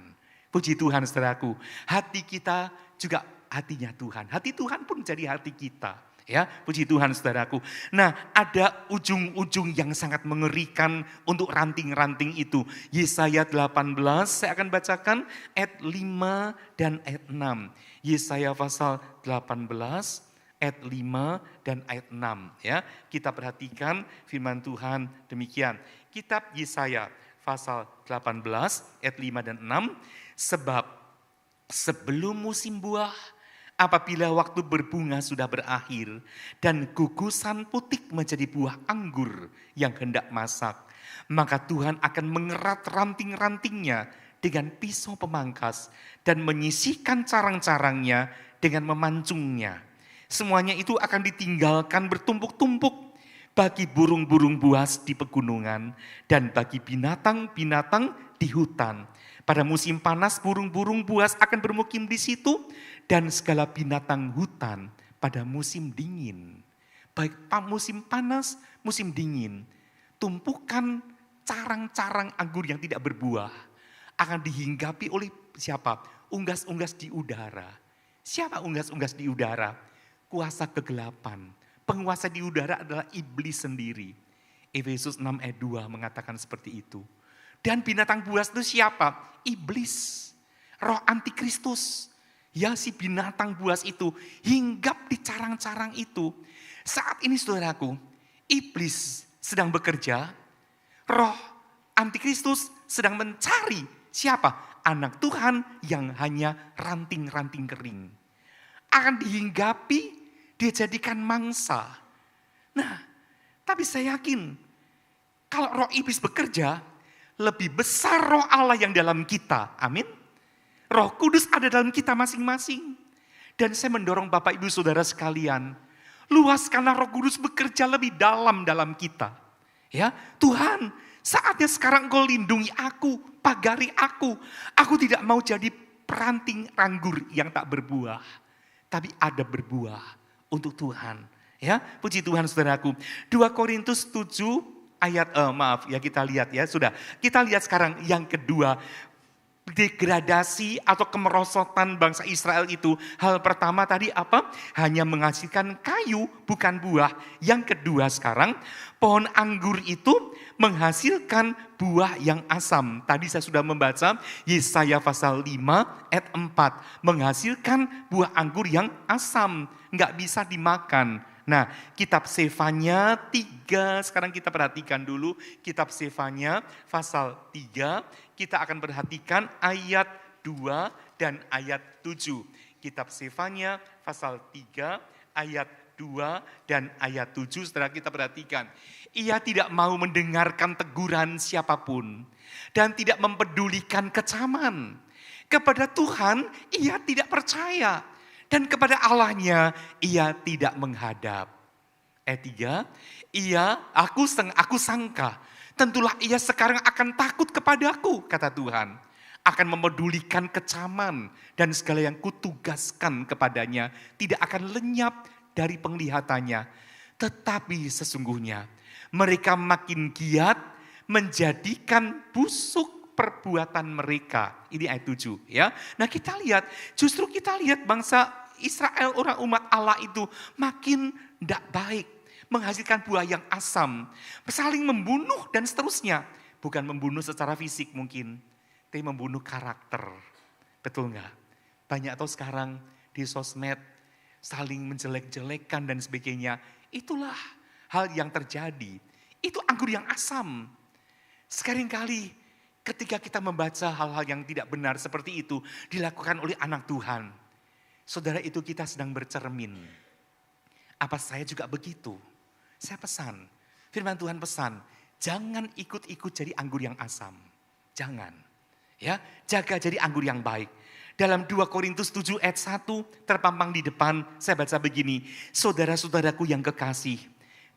Puji Tuhan saudaraku, hati kita juga hatinya Tuhan. Hati Tuhan pun jadi hati kita. Ya, puji Tuhan saudaraku. Nah, ada ujung-ujung yang sangat mengerikan untuk ranting-ranting itu. Yesaya 18, saya akan bacakan ayat 5 dan ayat 6. Yesaya pasal 18 ayat 5 dan ayat 6 ya. Kita perhatikan firman Tuhan demikian. Kitab Yesaya pasal 18 ayat 5 dan 6, sebab sebelum musim buah, apabila waktu berbunga sudah berakhir dan gugusan putik menjadi buah anggur yang hendak masak, maka Tuhan akan mengerat ranting-rantingnya dengan pisau pemangkas dan menyisihkan carang-carangnya dengan memancungnya. Semuanya itu akan ditinggalkan bertumpuk-tumpuk bagi burung-burung buas di pegunungan dan bagi binatang-binatang di hutan. Pada musim panas burung-burung buas akan bermukim di situ dan segala binatang hutan pada musim dingin. Baik musim panas, musim dingin. Tumpukan carang-carang anggur yang tidak berbuah akan dihinggapi oleh siapa? Unggas-unggas di udara. Siapa unggas-unggas di udara? Kuasa kegelapan. Penguasa di udara adalah iblis sendiri. Efesus 6 ayat 2 mengatakan seperti itu. Dan binatang buas itu siapa? Iblis. Roh antikristus. Ya, si binatang buas itu hinggap di carang-carang itu. Saat ini saudaraku, iblis sedang bekerja. Roh antikristus sedang mencari siapa? Anak Tuhan yang hanya ranting-ranting kering. Akan dihinggapi, dia jadikan mangsa. Nah, tapi saya yakin kalau roh iblis bekerja, lebih besar roh Allah yang dalam kita. Amin. Roh Kudus ada dalam kita masing-masing. Dan saya mendorong Bapak Ibu Saudara sekalian, luaskanlah Roh Kudus bekerja lebih dalam kita. Ya, Tuhan, saatnya sekarang Engkau lindungi aku, pagari aku. Aku tidak mau jadi peranting anggur yang tak berbuah, tapi ada berbuah untuk Tuhan. Ya, puji Tuhan saudaraku. 2 Korintus 7 ayat kita lihat ya, sudah. Kita lihat sekarang yang kedua, degradasi atau kemerosotan bangsa Israel itu. Hal pertama tadi apa? Hanya menghasilkan kayu bukan buah. Yang kedua sekarang, pohon anggur itu menghasilkan buah yang asam. Tadi saya sudah membaca Yesaya pasal 5 ayat 4. Menghasilkan buah anggur yang asam, nggak bisa dimakan. Nah, kitab Sefanya 3, sekarang kita perhatikan dulu kitab Sefanya pasal 3. Kita akan perhatikan ayat 2 dan ayat 7. Kitab Sefanya pasal 3 ayat 2 dan ayat 7, saudara kita perhatikan. Ia tidak mau mendengarkan teguran siapapun dan tidak mempedulikan kecaman. Kepada Tuhan ia tidak percaya dan kepada Allahnya ia tidak menghadap. Ayat 3, aku sangka tentulah ia sekarang akan takut kepadaku, kata Tuhan. Akan memedulikan kecaman dan segala yang kutugaskan kepadanya tidak akan lenyap dari penglihatannya. Tetapi sesungguhnya mereka makin giat menjadikan busuk perbuatan mereka. Ini ayat 7 ya. Nah kita lihat, justru kita lihat bangsa Israel, orang umat Allah itu makin tidak baik. Menghasilkan buah yang asam. Saling membunuh dan seterusnya. Bukan membunuh secara fisik mungkin. Tapi membunuh karakter. Betul nggak? Banyak atau sekarang di sosmed saling menjelek-jelekan dan sebagainya. Itulah hal yang terjadi. Itu anggur yang asam. Seringkali ketika kita membaca hal-hal yang tidak benar seperti itu dilakukan oleh anak Tuhan. Saudara, itu kita sedang bercermin. Apa saya juga begitu? Saya pesan, firman Tuhan pesan, jangan ikut-ikut jadi anggur yang asam. Jangan. Ya, jaga jadi anggur yang baik. Dalam 2 Korintus 7 ayat 1 terpampang di depan, saya baca begini. Saudara-saudaraku yang kekasih,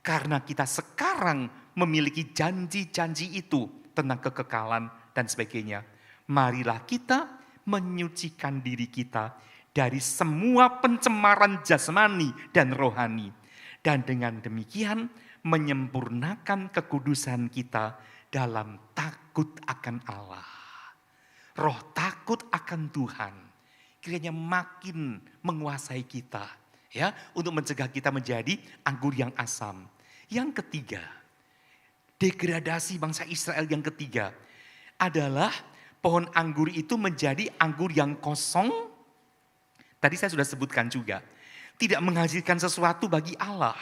karena kita sekarang memiliki janji-janji itu tentang kekekalan dan sebagainya. Marilah kita menyucikan diri kita dari semua pencemaran jasmani dan rohani. Dan dengan demikian menyempurnakan kekudusan kita dalam takut akan Allah. Roh takut akan Tuhan kiranya makin menguasai kita ya untuk mencegah kita menjadi anggur yang asam. Yang ketiga, degradasi bangsa Israel yang ketiga adalah pohon anggur itu menjadi anggur yang kosong. Tadi saya sudah sebutkan juga, tidak menghasilkan sesuatu bagi Allah,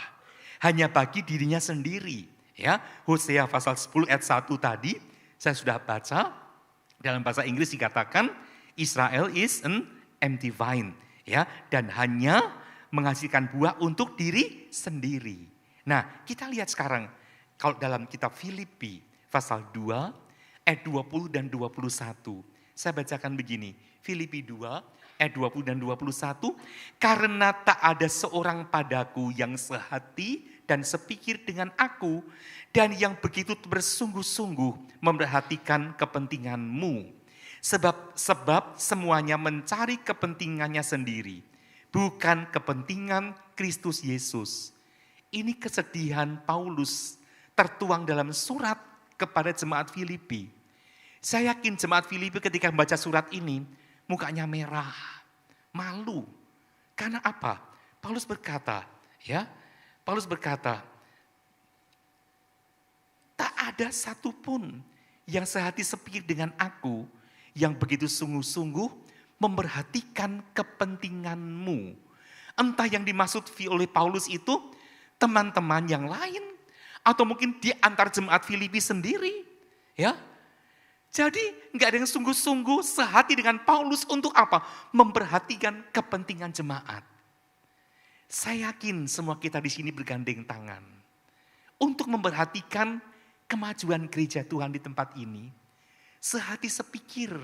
hanya bagi dirinya sendiri. Ya, Hosea pasal 10 ayat 1 tadi saya sudah baca. Dalam bahasa Inggris dikatakan Israel is an empty vine, ya, dan hanya menghasilkan buah untuk diri sendiri. Nah, kita lihat sekarang kalau dalam kitab Filipi pasal 2 ayat 20 dan 21. Saya bacakan begini. Filipi 2 ayat 20 dan 21. Karena tak ada seorang padaku yang sehati dan sepikir dengan aku, dan yang begitu bersungguh-sungguh memperhatikan kepentinganmu. Sebab semuanya mencari kepentingannya sendiri, bukan kepentingan Kristus Yesus. Ini kesedihan Paulus tertuang dalam surat kepada jemaat Filipi. Saya yakin jemaat Filipi ketika membaca surat ini, mukanya merah, malu. Karena apa? Paulus berkata, tak ada satupun yang sehati sepikir dengan aku yang begitu sungguh-sungguh memperhatikan kepentinganmu. Entah yang dimaksud oleh Paulus itu teman-teman yang lain atau mungkin di antar jemaat Filipi sendiri. Ya, jadi nggak ada yang sungguh-sungguh sehati dengan Paulus untuk apa? Memperhatikan kepentingan jemaat. Saya yakin semua kita di sini bergandeng tangan untuk memperhatikan kemajuan gereja Tuhan di tempat ini. Sehati sepikir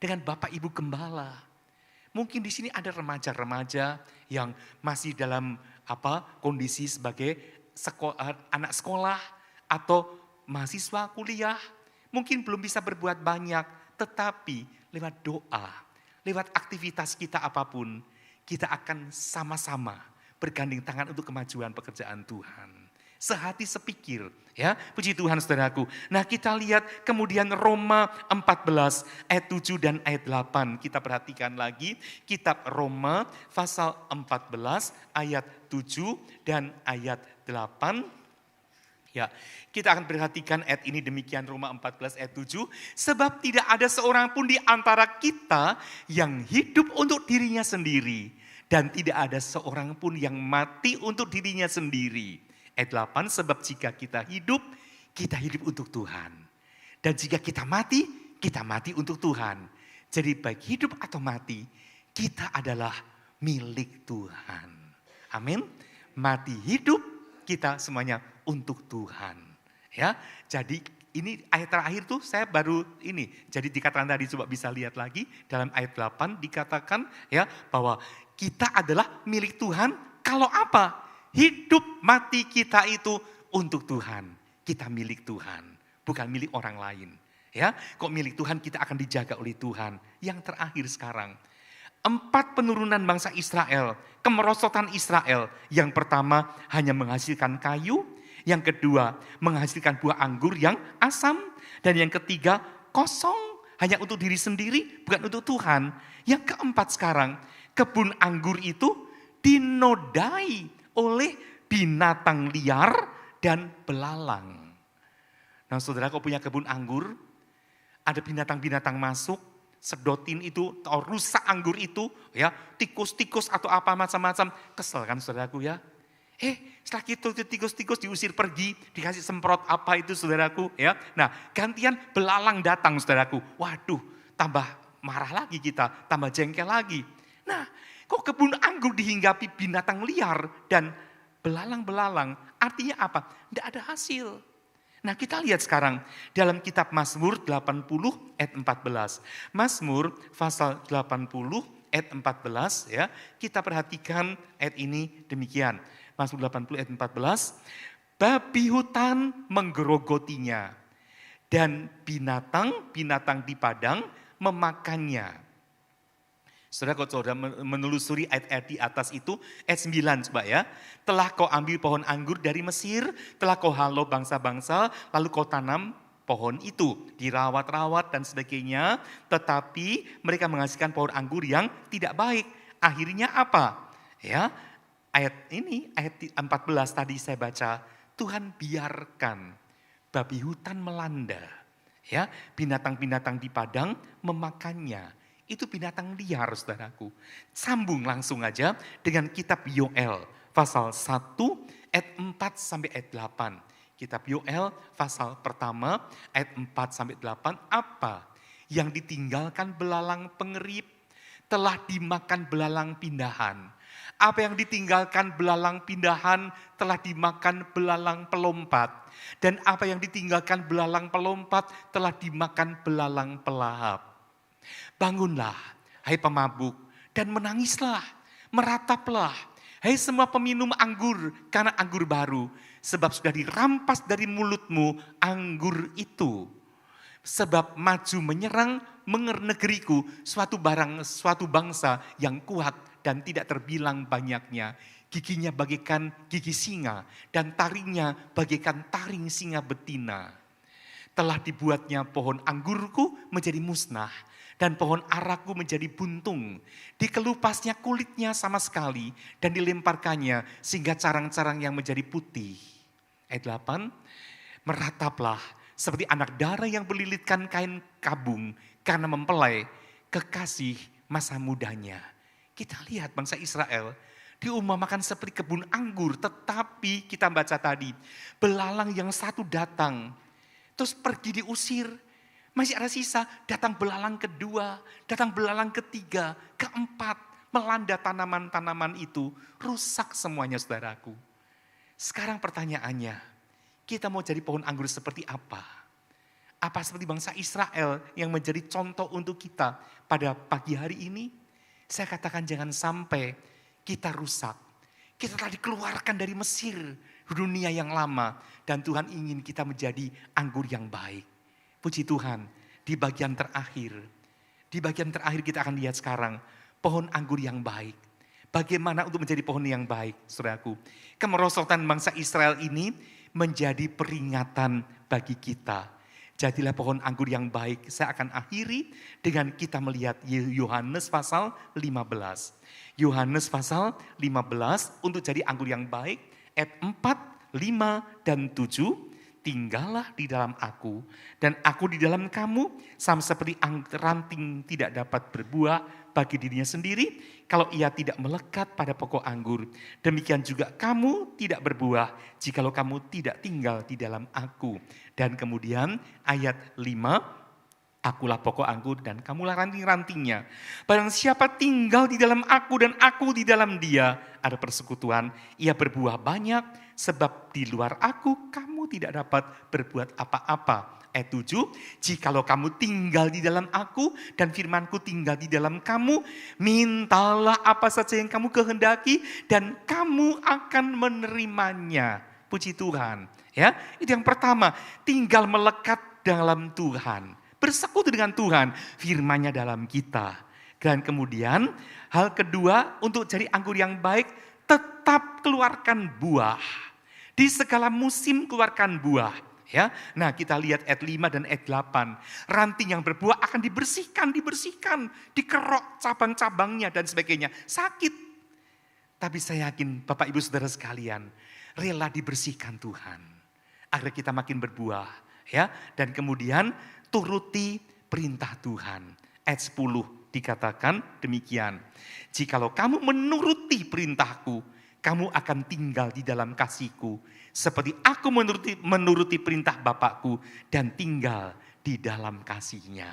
dengan Bapak Ibu Gembala. Mungkin di sini ada remaja-remaja yang masih dalam kondisi sebagai anak sekolah atau mahasiswa kuliah. Mungkin belum bisa berbuat banyak, tetapi lewat doa, lewat aktivitas kita apapun, kita akan sama-sama bergandeng tangan untuk kemajuan pekerjaan Tuhan. Sehati sepikir, ya, puji Tuhan saudaraku. Nah kita lihat kemudian Roma 14 ayat 7 dan ayat 8. Kita perhatikan lagi kitab Roma pasal 14 ayat 7 dan ayat 8. Ya, kita akan perhatikan ayat ini demikian, Roma 14 ayat 7. Sebab tidak ada seorang pun di antara kita yang hidup untuk dirinya sendiri. Dan tidak ada seorang pun yang mati untuk dirinya sendiri. Ayat 8, sebab jika kita hidup untuk Tuhan. Dan jika kita mati untuk Tuhan. Jadi baik hidup atau mati, kita adalah milik Tuhan. Amin. Mati hidup, kita semuanya untuk Tuhan. Ya, jadi ini ayat terakhir tuh saya baru ini. Jadi dikatakan tadi, coba bisa lihat lagi dalam ayat 8 dikatakan ya bahwa kita adalah milik Tuhan. Kalau apa? Hidup mati kita itu untuk Tuhan. Kita milik Tuhan, bukan milik orang lain. Ya, kok milik Tuhan, kita akan dijaga oleh Tuhan. Yang terakhir sekarang, 4 penurunan bangsa Israel, kemerosotan Israel. Yang pertama hanya menghasilkan kayu, yang kedua menghasilkan buah anggur yang asam, dan yang ketiga kosong, hanya untuk diri sendiri, bukan untuk Tuhan. Yang keempat sekarang, kebun anggur itu dinodai oleh binatang liar dan belalang. Nah saudara, kau punya kebun anggur, ada binatang-binatang masuk, sedotin itu, atau rusak anggur itu, ya tikus-tikus atau apa macam-macam. Kesel kan saudaraku ya. Setelah itu tikus-tikus diusir pergi, dikasih semprot apa itu saudaraku ya. Nah gantian belalang datang saudaraku. Waduh, tambah marah lagi kita, tambah jengkel lagi. Nah kok kebun anggur dihinggapi binatang liar dan belalang-belalang, artinya apa? Tidak ada hasil. Nah kita lihat sekarang dalam kitab Mazmur 80 ayat 14. Mazmur pasal 80 ayat 14 ya. Kita perhatikan ayat ini demikian. Mazmur 80 ayat 14. Babi hutan menggerogotinya dan binatang di padang memakannya. Saudara, kalau saudara menelusuri ayat-ayat di atas itu, ayat 9 coba ya. Telah kau ambil pohon anggur dari Mesir, telah kau halau bangsa-bangsa, lalu kau tanam pohon itu, dirawat-rawat dan sebagainya. Tetapi mereka menghasilkan pohon anggur yang tidak baik. Akhirnya apa? Ya, ayat ini, ayat 14 tadi saya baca, Tuhan biarkan babi hutan melanda. Ya, binatang-binatang di padang memakannya. Itu binatang liar saudaraku. Sambung langsung aja dengan kitab Yoel pasal 1 ayat 4 sampai ayat 8. Kitab Yoel pasal pertama ayat 4 sampai 8. Apa yang ditinggalkan belalang pengerip telah dimakan belalang pindahan. Apa yang ditinggalkan belalang pindahan telah dimakan belalang pelompat. Dan apa yang ditinggalkan belalang pelompat telah dimakan belalang pelahap. Bangunlah, hai pemabuk, dan menangislah, merataplah, hai semua peminum anggur, karena anggur baru, sebab sudah dirampas dari mulutmu anggur itu. Sebab maju menyerang negeriku suatu bangsa yang kuat dan tidak terbilang banyaknya. Giginya bagaikan gigi singa dan taringnya bagaikan taring singa betina. Telah dibuatnya pohon anggurku menjadi musnah. Dan pohon araku menjadi buntung. Dikelupasnya kulitnya sama sekali dan dilemparkannya sehingga carang-carang yang menjadi putih. Ayat 8, merataplah seperti anak dara yang berlilitkan kain kabung karena mempelai kekasih masa mudanya. Kita lihat bangsa Israel diumpamakan seperti kebun anggur, tetapi kita baca tadi belalang yang satu datang terus pergi diusir. Masih ada sisa, datang belalang kedua, datang belalang ketiga, keempat, melanda tanaman-tanaman itu, rusak semuanya saudaraku. Sekarang pertanyaannya, kita mau jadi pohon anggur seperti apa? Apa seperti bangsa Israel yang menjadi contoh untuk kita pada pagi hari ini? Saya katakan jangan sampai kita rusak. Kita telah dikeluarkan dari Mesir, dunia yang lama, dan Tuhan ingin kita menjadi anggur yang baik. Puji Tuhan, di bagian terakhir kita akan lihat sekarang pohon anggur yang baik. Bagaimana untuk menjadi pohon yang baik, saudaraku? Kemerosotan bangsa Israel ini menjadi peringatan bagi kita. Jadilah pohon anggur yang baik. Saya akan akhiri dengan kita melihat Yohanes pasal 15. Yohanes pasal 15 untuk jadi anggur yang baik, ayat 4 5 dan 7, tinggallah di dalam aku dan aku di dalam kamu, sama seperti ranting tidak dapat berbuah bagi dirinya sendiri kalau ia tidak melekat pada pokok anggur. Demikian juga kamu tidak berbuah jikalau kamu tidak tinggal di dalam aku. Dan kemudian ayat 5, akulah pokok anggur dan kamulah ranting-rantingnya. Barang siapa tinggal di dalam aku dan aku di dalam dia, ada persekutuan, ia berbuah banyak. Sebab di luar aku, kamu tidak dapat berbuat apa-apa. Ayat 7, jikalau kamu tinggal di dalam aku dan firmanku tinggal di dalam kamu, mintalah apa saja yang kamu kehendaki dan kamu akan menerimanya. Puji Tuhan. Ya, itu yang pertama, tinggal melekat dalam Tuhan. Bersekutu dengan Tuhan, firman-Nya dalam kita. Dan kemudian hal kedua, untuk jadi anggur yang baik, tetap keluarkan buah. Di segala musim keluarkan buah. Ya, nah kita lihat ayat 5 dan ayat 8. Ranting yang berbuah akan dibersihkan, dikerok cabang-cabangnya dan sebagainya. Sakit. Tapi saya yakin Bapak Ibu Saudara sekalian, rela dibersihkan Tuhan. Agar kita makin berbuah. Ya, dan kemudian turuti perintah Tuhan. Ayat 10 dikatakan demikian. Jikalau kamu menuruti perintahku, kamu akan tinggal di dalam kasihku. Seperti aku menuruti perintah Bapakku dan tinggal di dalam kasihnya.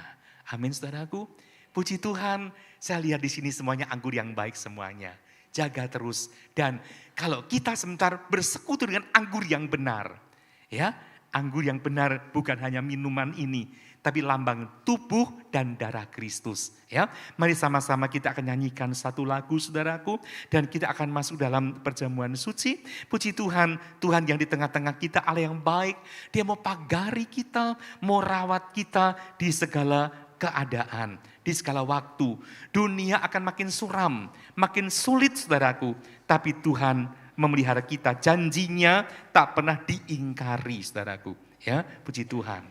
Amin saudaraku. Puji Tuhan, saya lihat di sini semuanya anggur yang baik semuanya. Jaga terus. Dan kalau kita sebentar bersekutu dengan anggur yang benar. Ya, anggur yang benar bukan hanya minuman ini, tapi lambang tubuh dan darah Kristus. Ya, mari sama-sama kita akan nyanyikan satu lagu saudaraku, dan kita akan masuk dalam perjamuan suci. Puji Tuhan, Tuhan yang di tengah-tengah kita Allah yang baik. Dia mau pagari kita, mau rawat kita di segala keadaan, di segala waktu. Dunia akan makin suram, makin sulit saudaraku, tapi Tuhan memelihara kita. Janjinya tak pernah diingkari saudaraku. Ya, puji Tuhan.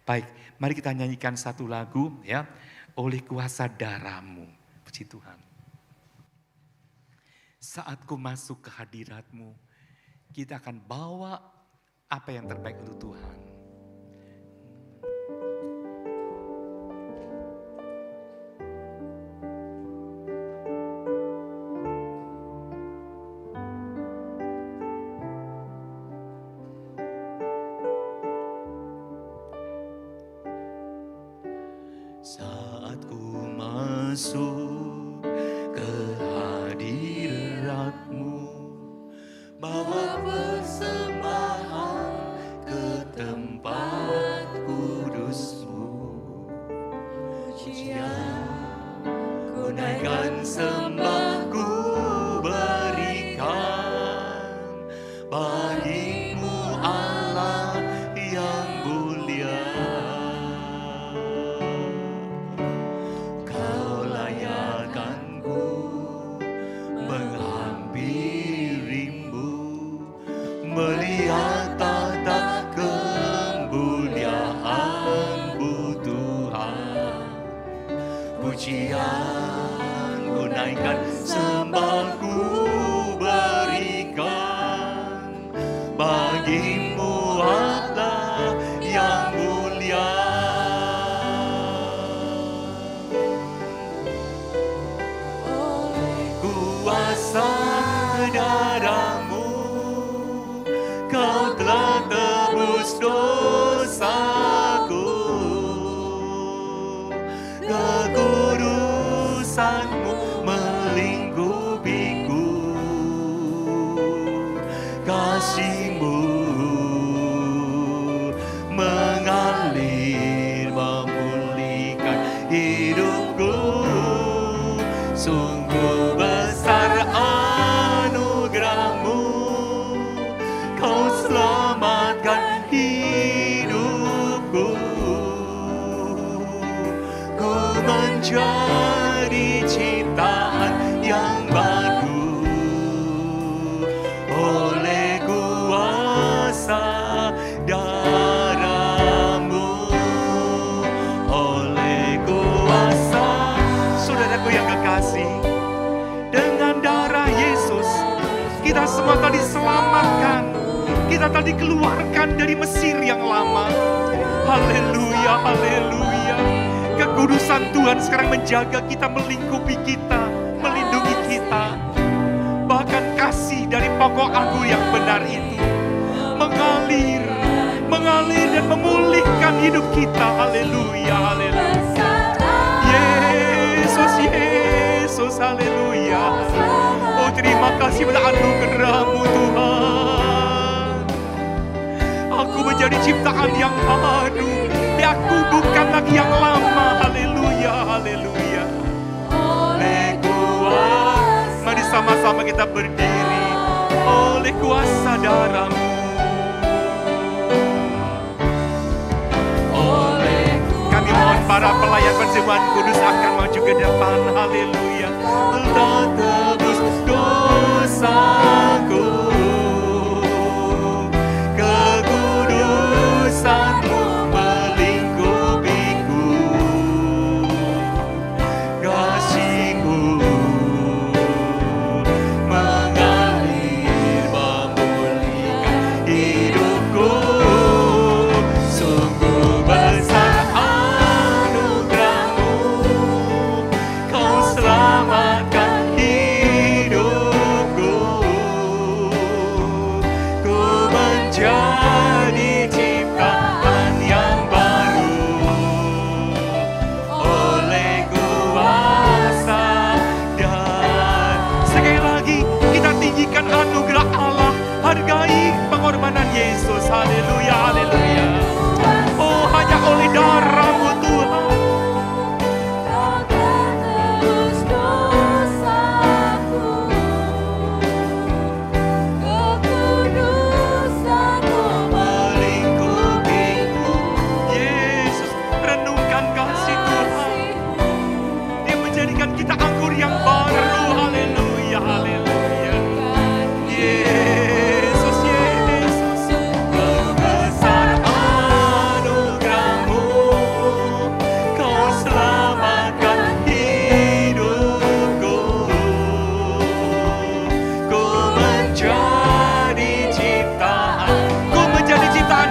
Baik, mari kita nyanyikan satu lagu ya, oleh kuasa darah-Mu. Puji Tuhan. Saat ku masuk ke hadirat-Mu, kita akan bawa apa yang terbaik untuk Tuhan. Saat ku masuk ke hadirat-Mu, bawa persembahan ke tempat kudus-Mu. Pujian ku naikkan, sembahku berikan bagi-Mu Allah yang mulia. Melihat tata kemuliaan-Mu Tuhan. Pujian ku naikkan, sembahku berikan bagi-Mu Allah yang mulia. Kuasa darah-Mu Kau telah tebus dosaku, kekudusan-Mu melingkupiku, kasih-Mu mengalir memulihkan hidupku. Sungguh besar anugerah-Mu, Kau selamatkan hidupku. Ku menjadi ciptaan yang baru oleh kuasa darah-Mu, oleh kuasa. Saudaraku yang kekasih, dengan darah Yesus kita semua telah diselamatkan. kita tadi keluarkan dari Mesir yang lama. Haleluya, haleluya. Kekudusan Tuhan sekarang menjaga kita, melingkupi kita, melindungi kita. Bahkan kasih dari pokok anggur yang benar itu mengalir dan memulihkan hidup kita. Haleluya, haleluya. Yesus, Yesus, haleluya. Oh, terima kasih pada anugerah-Mu Tuhan. Aku menjadi ciptaan yang baru. Aku bukan lagi yang lama. Haleluya, haleluya. Oleh kuasa, mari sama-sama kita berdiri. Oleh kuasa darah-Mu. Kami mohon para pelayan persembahan kudus akan maju ke depan. Haleluya. Telah tebus dosaku, kekudusan-Mu melingkupiku, kasih-Mu mengalir memulihkan hidupku. Sungguh besar anugerah-Mu, Kau selamatkan hidupku. Ku menjadi ciptaan yang baru oleh kuasa dan sekali lagi kita tinggikan anugerah Allah, hargai pengorbanan Yesus. Haleluya, haleluya. Oh, hanya oleh darah-Mu Tuhan. Melingkupiku. Yesus, renungkan kasih Tuhan. Dia menjadikan kita anggur yang baru. Haleluya, haleluya. Yesus, Yesus. Besar anugerah-Mu, Kau selamatkan hidupku. Ku menjadi ciptaan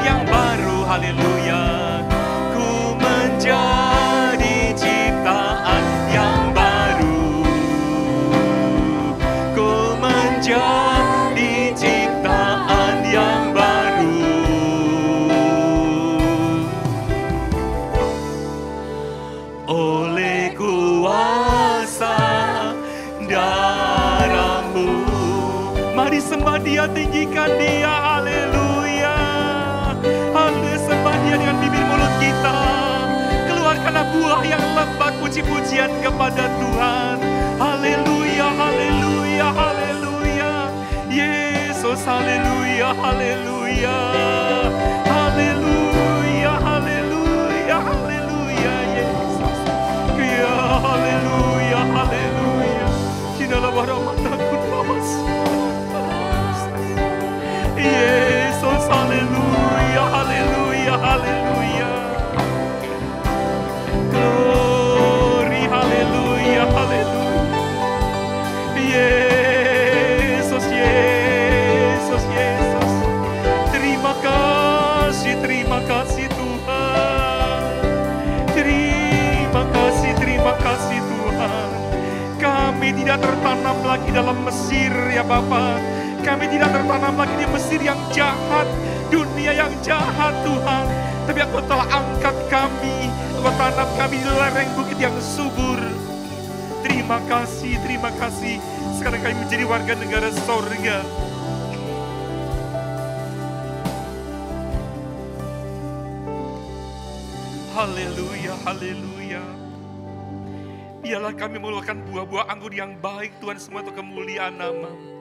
yang baru. Haleluya. Ku menjadi ciptaan yang baru. Ku menjadi ciptaan yang baru. Oleh kuasa darah-Mu. Mari sembah Dia, tinggikan Dia. Haleluya. Haleluya, sembah Dia dengan bibir mulut kita. Keluarkanlah buah yang lebat puji-pujian kepada Tuhan. Haleluya, haleluya, haleluya. Yesus, haleluya, haleluya. Haleluya, haleluya, haleluya, Yesus. Ya, haleluya, haleluya. Kinalah warahmataku namas. Yesus, haleluya, haleluya, haleluya. Glory, haleluya, haleluya. Yesus, Yesus, Yesus. Terima kasih Tuhan. Terima kasih Tuhan. Kami tidak tertanam lagi dalam Mesir ya Bapa. Kami tidak tertanam lagi di Mesir yang jahat, dunia yang jahat Tuhan. Tapi Engkau telah angkat kami, Engkau tanam kami di lereng bukit yang subur. Terima kasih, terima kasih. Sekarang kami menjadi warga negara sorga. Haleluya, haleluya. Biarlah kami mengeluarkan buah-buah anggur yang baik Tuhan, semua untuk kemuliaan nama-Mu.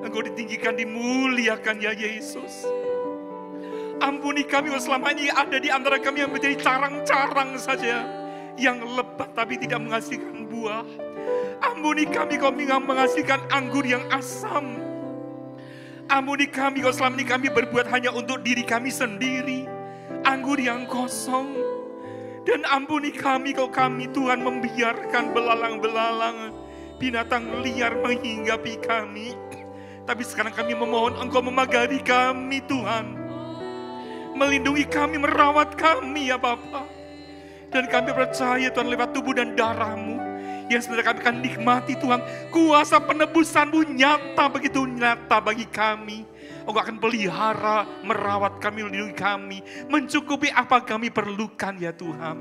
Engkau ditinggikan, dimuliakan ya Yesus. Ampuni kami selama ini ada di antara kami yang menjadi carang-carang saja, yang lebat tapi tidak menghasilkan buah. Ampuni kami kalau menghasilkan anggur yang asam. Ampuni kami kalau selama ini kami berbuat hanya untuk diri kami sendiri, anggur yang kosong. Dan ampuni kami kalau kami Tuhan membiarkan belalang-belalang, binatang liar menghinggapi kami. Tapi sekarang kami memohon Engkau memagari kami Tuhan. Melindungi kami, merawat kami ya Bapa. Dan kami percaya Tuhan lewat tubuh dan darah-Mu yang sebenarnya kami akan nikmati Tuhan. Kuasa penebusan-Mu nyata, begitu nyata bagi kami. Engkau akan pelihara, merawat kami, melindungi kami, mencukupi apa kami perlukan ya Tuhan.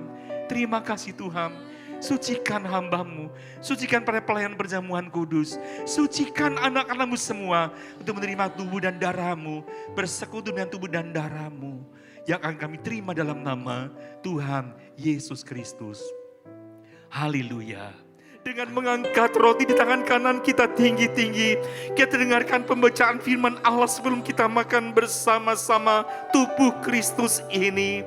Terima kasih Tuhan. Sucikan hamba-Mu, sucikan para pelayan perjamuan kudus, sucikan anak-anak-Mu semua untuk menerima tubuh dan darah-Mu, bersekutu dengan tubuh dan darah-Mu yang akan kami terima dalam nama Tuhan Yesus Kristus. Haleluya. Dengan mengangkat roti di tangan kanan kita tinggi-tinggi, kita dengarkan pembacaan firman Allah sebelum kita makan bersama-sama tubuh Kristus ini.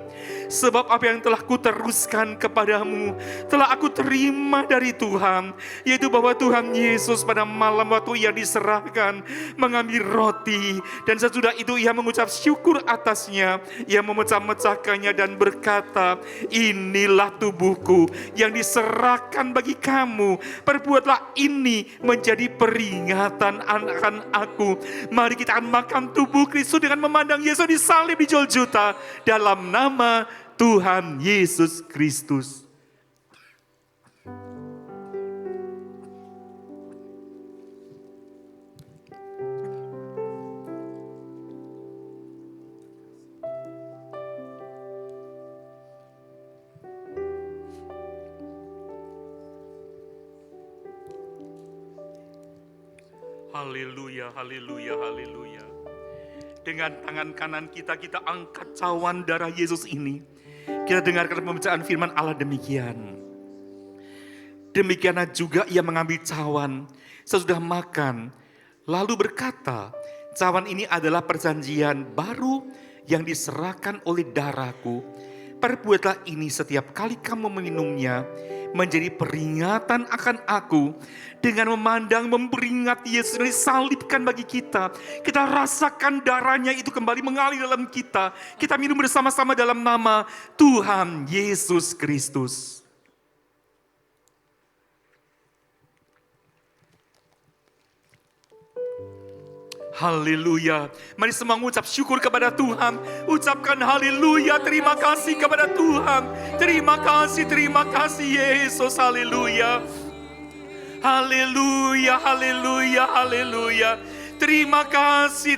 Sebab apa yang telah kuteruskan kepadamu, telah aku terima dari Tuhan, yaitu bahwa Tuhan Yesus pada malam waktu ia diserahkan, mengambil roti, dan sesudah itu ia mengucap syukur atasnya, ia memecah-mecahkannya dan berkata, inilah tubuhku yang diserahkan bagi kamu, perbuatlah ini menjadi peringatan akan aku. Mari kita akan makan tubuh Kristus dengan memandang Yesus disalib di Golgota dalam nama Tuhan Yesus Kristus. Haleluya, haleluya, haleluya. Dengan tangan kanan kita angkat cawan darah Yesus ini. Kita dengarkan pembacaan firman Allah demikian. Demikianlah juga ia mengambil cawan sesudah makan, lalu berkata, cawan ini adalah perjanjian baru yang diserahkan oleh darahku. Perbuatlah ini setiap kali kamu meminumnya, menjadi peringatan akan aku. Dengan memandang, memperingati Yesus disalibkan bagi kita. Kita rasakan darahnya itu kembali mengalir dalam kita. Kita minum bersama-sama dalam nama Tuhan Yesus Kristus. Haleluya. Mari semua mengucap syukur kepada Tuhan. Ucapkan haleluya, terima kasih kepada Tuhan. Terima kasih Yesus. Haleluya. Haleluya, haleluya, haleluya. Terima kasih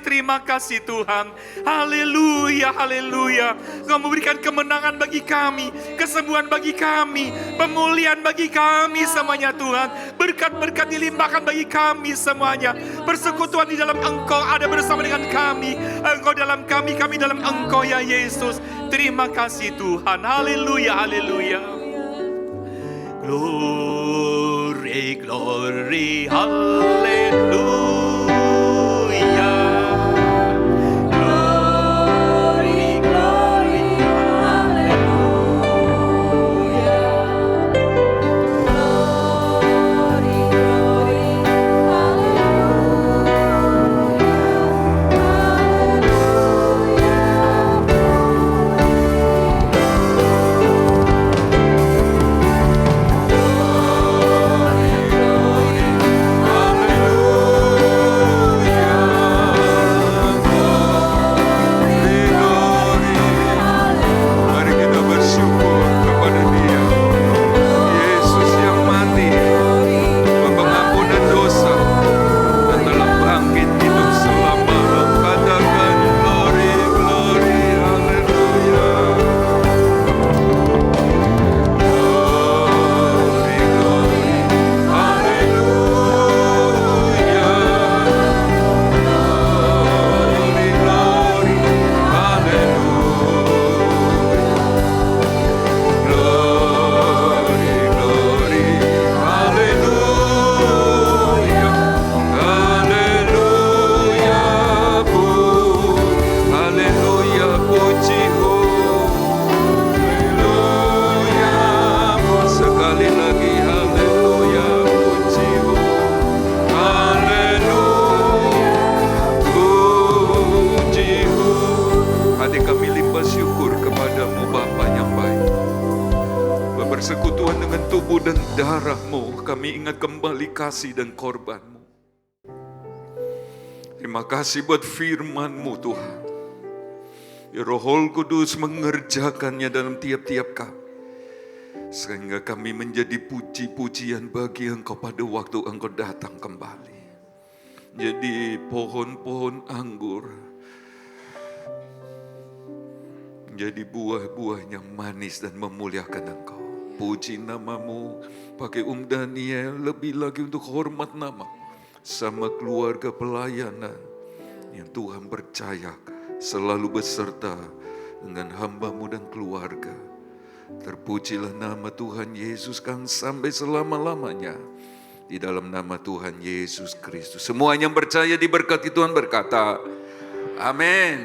Tuhan. Haleluya, haleluya. Engkau memberikan kemenangan bagi kami, kesembuhan bagi kami, pemulihan bagi kami semuanya Tuhan. Berkat-berkat dilimpahkan bagi kami semuanya. Persekutuan di dalam Engkau ada bersama dengan kami. Engkau dalam kami, kami dalam Engkau ya Yesus. Terima kasih Tuhan. Haleluya, haleluya. Glory, glory, haleluya. Bersekutuan dengan tubuh dan darah-Mu, kami ingat kembali kasih dan korban-Mu. Terima kasih buat firman-Mu Tuhan. Ya Roh Kudus mengerjakannya dalam tiap-tiap kami. Sehingga kami menjadi puji-pujian bagi Engkau pada waktu Engkau datang kembali. Jadi pohon-pohon anggur menjadi buah-buah yang manis dan memuliakan Engkau. Puji nama-Mu, pakai Daniel lebih lagi untuk hormat nama sama keluarga pelayanan yang Tuhan percaya selalu beserta dengan hamba-Mu dan keluarga. Terpujilah nama Tuhan Yesus kan sampai selama-lamanya. Di dalam nama Tuhan Yesus Kristus. Semua yang percaya diberkati Tuhan berkata, amin.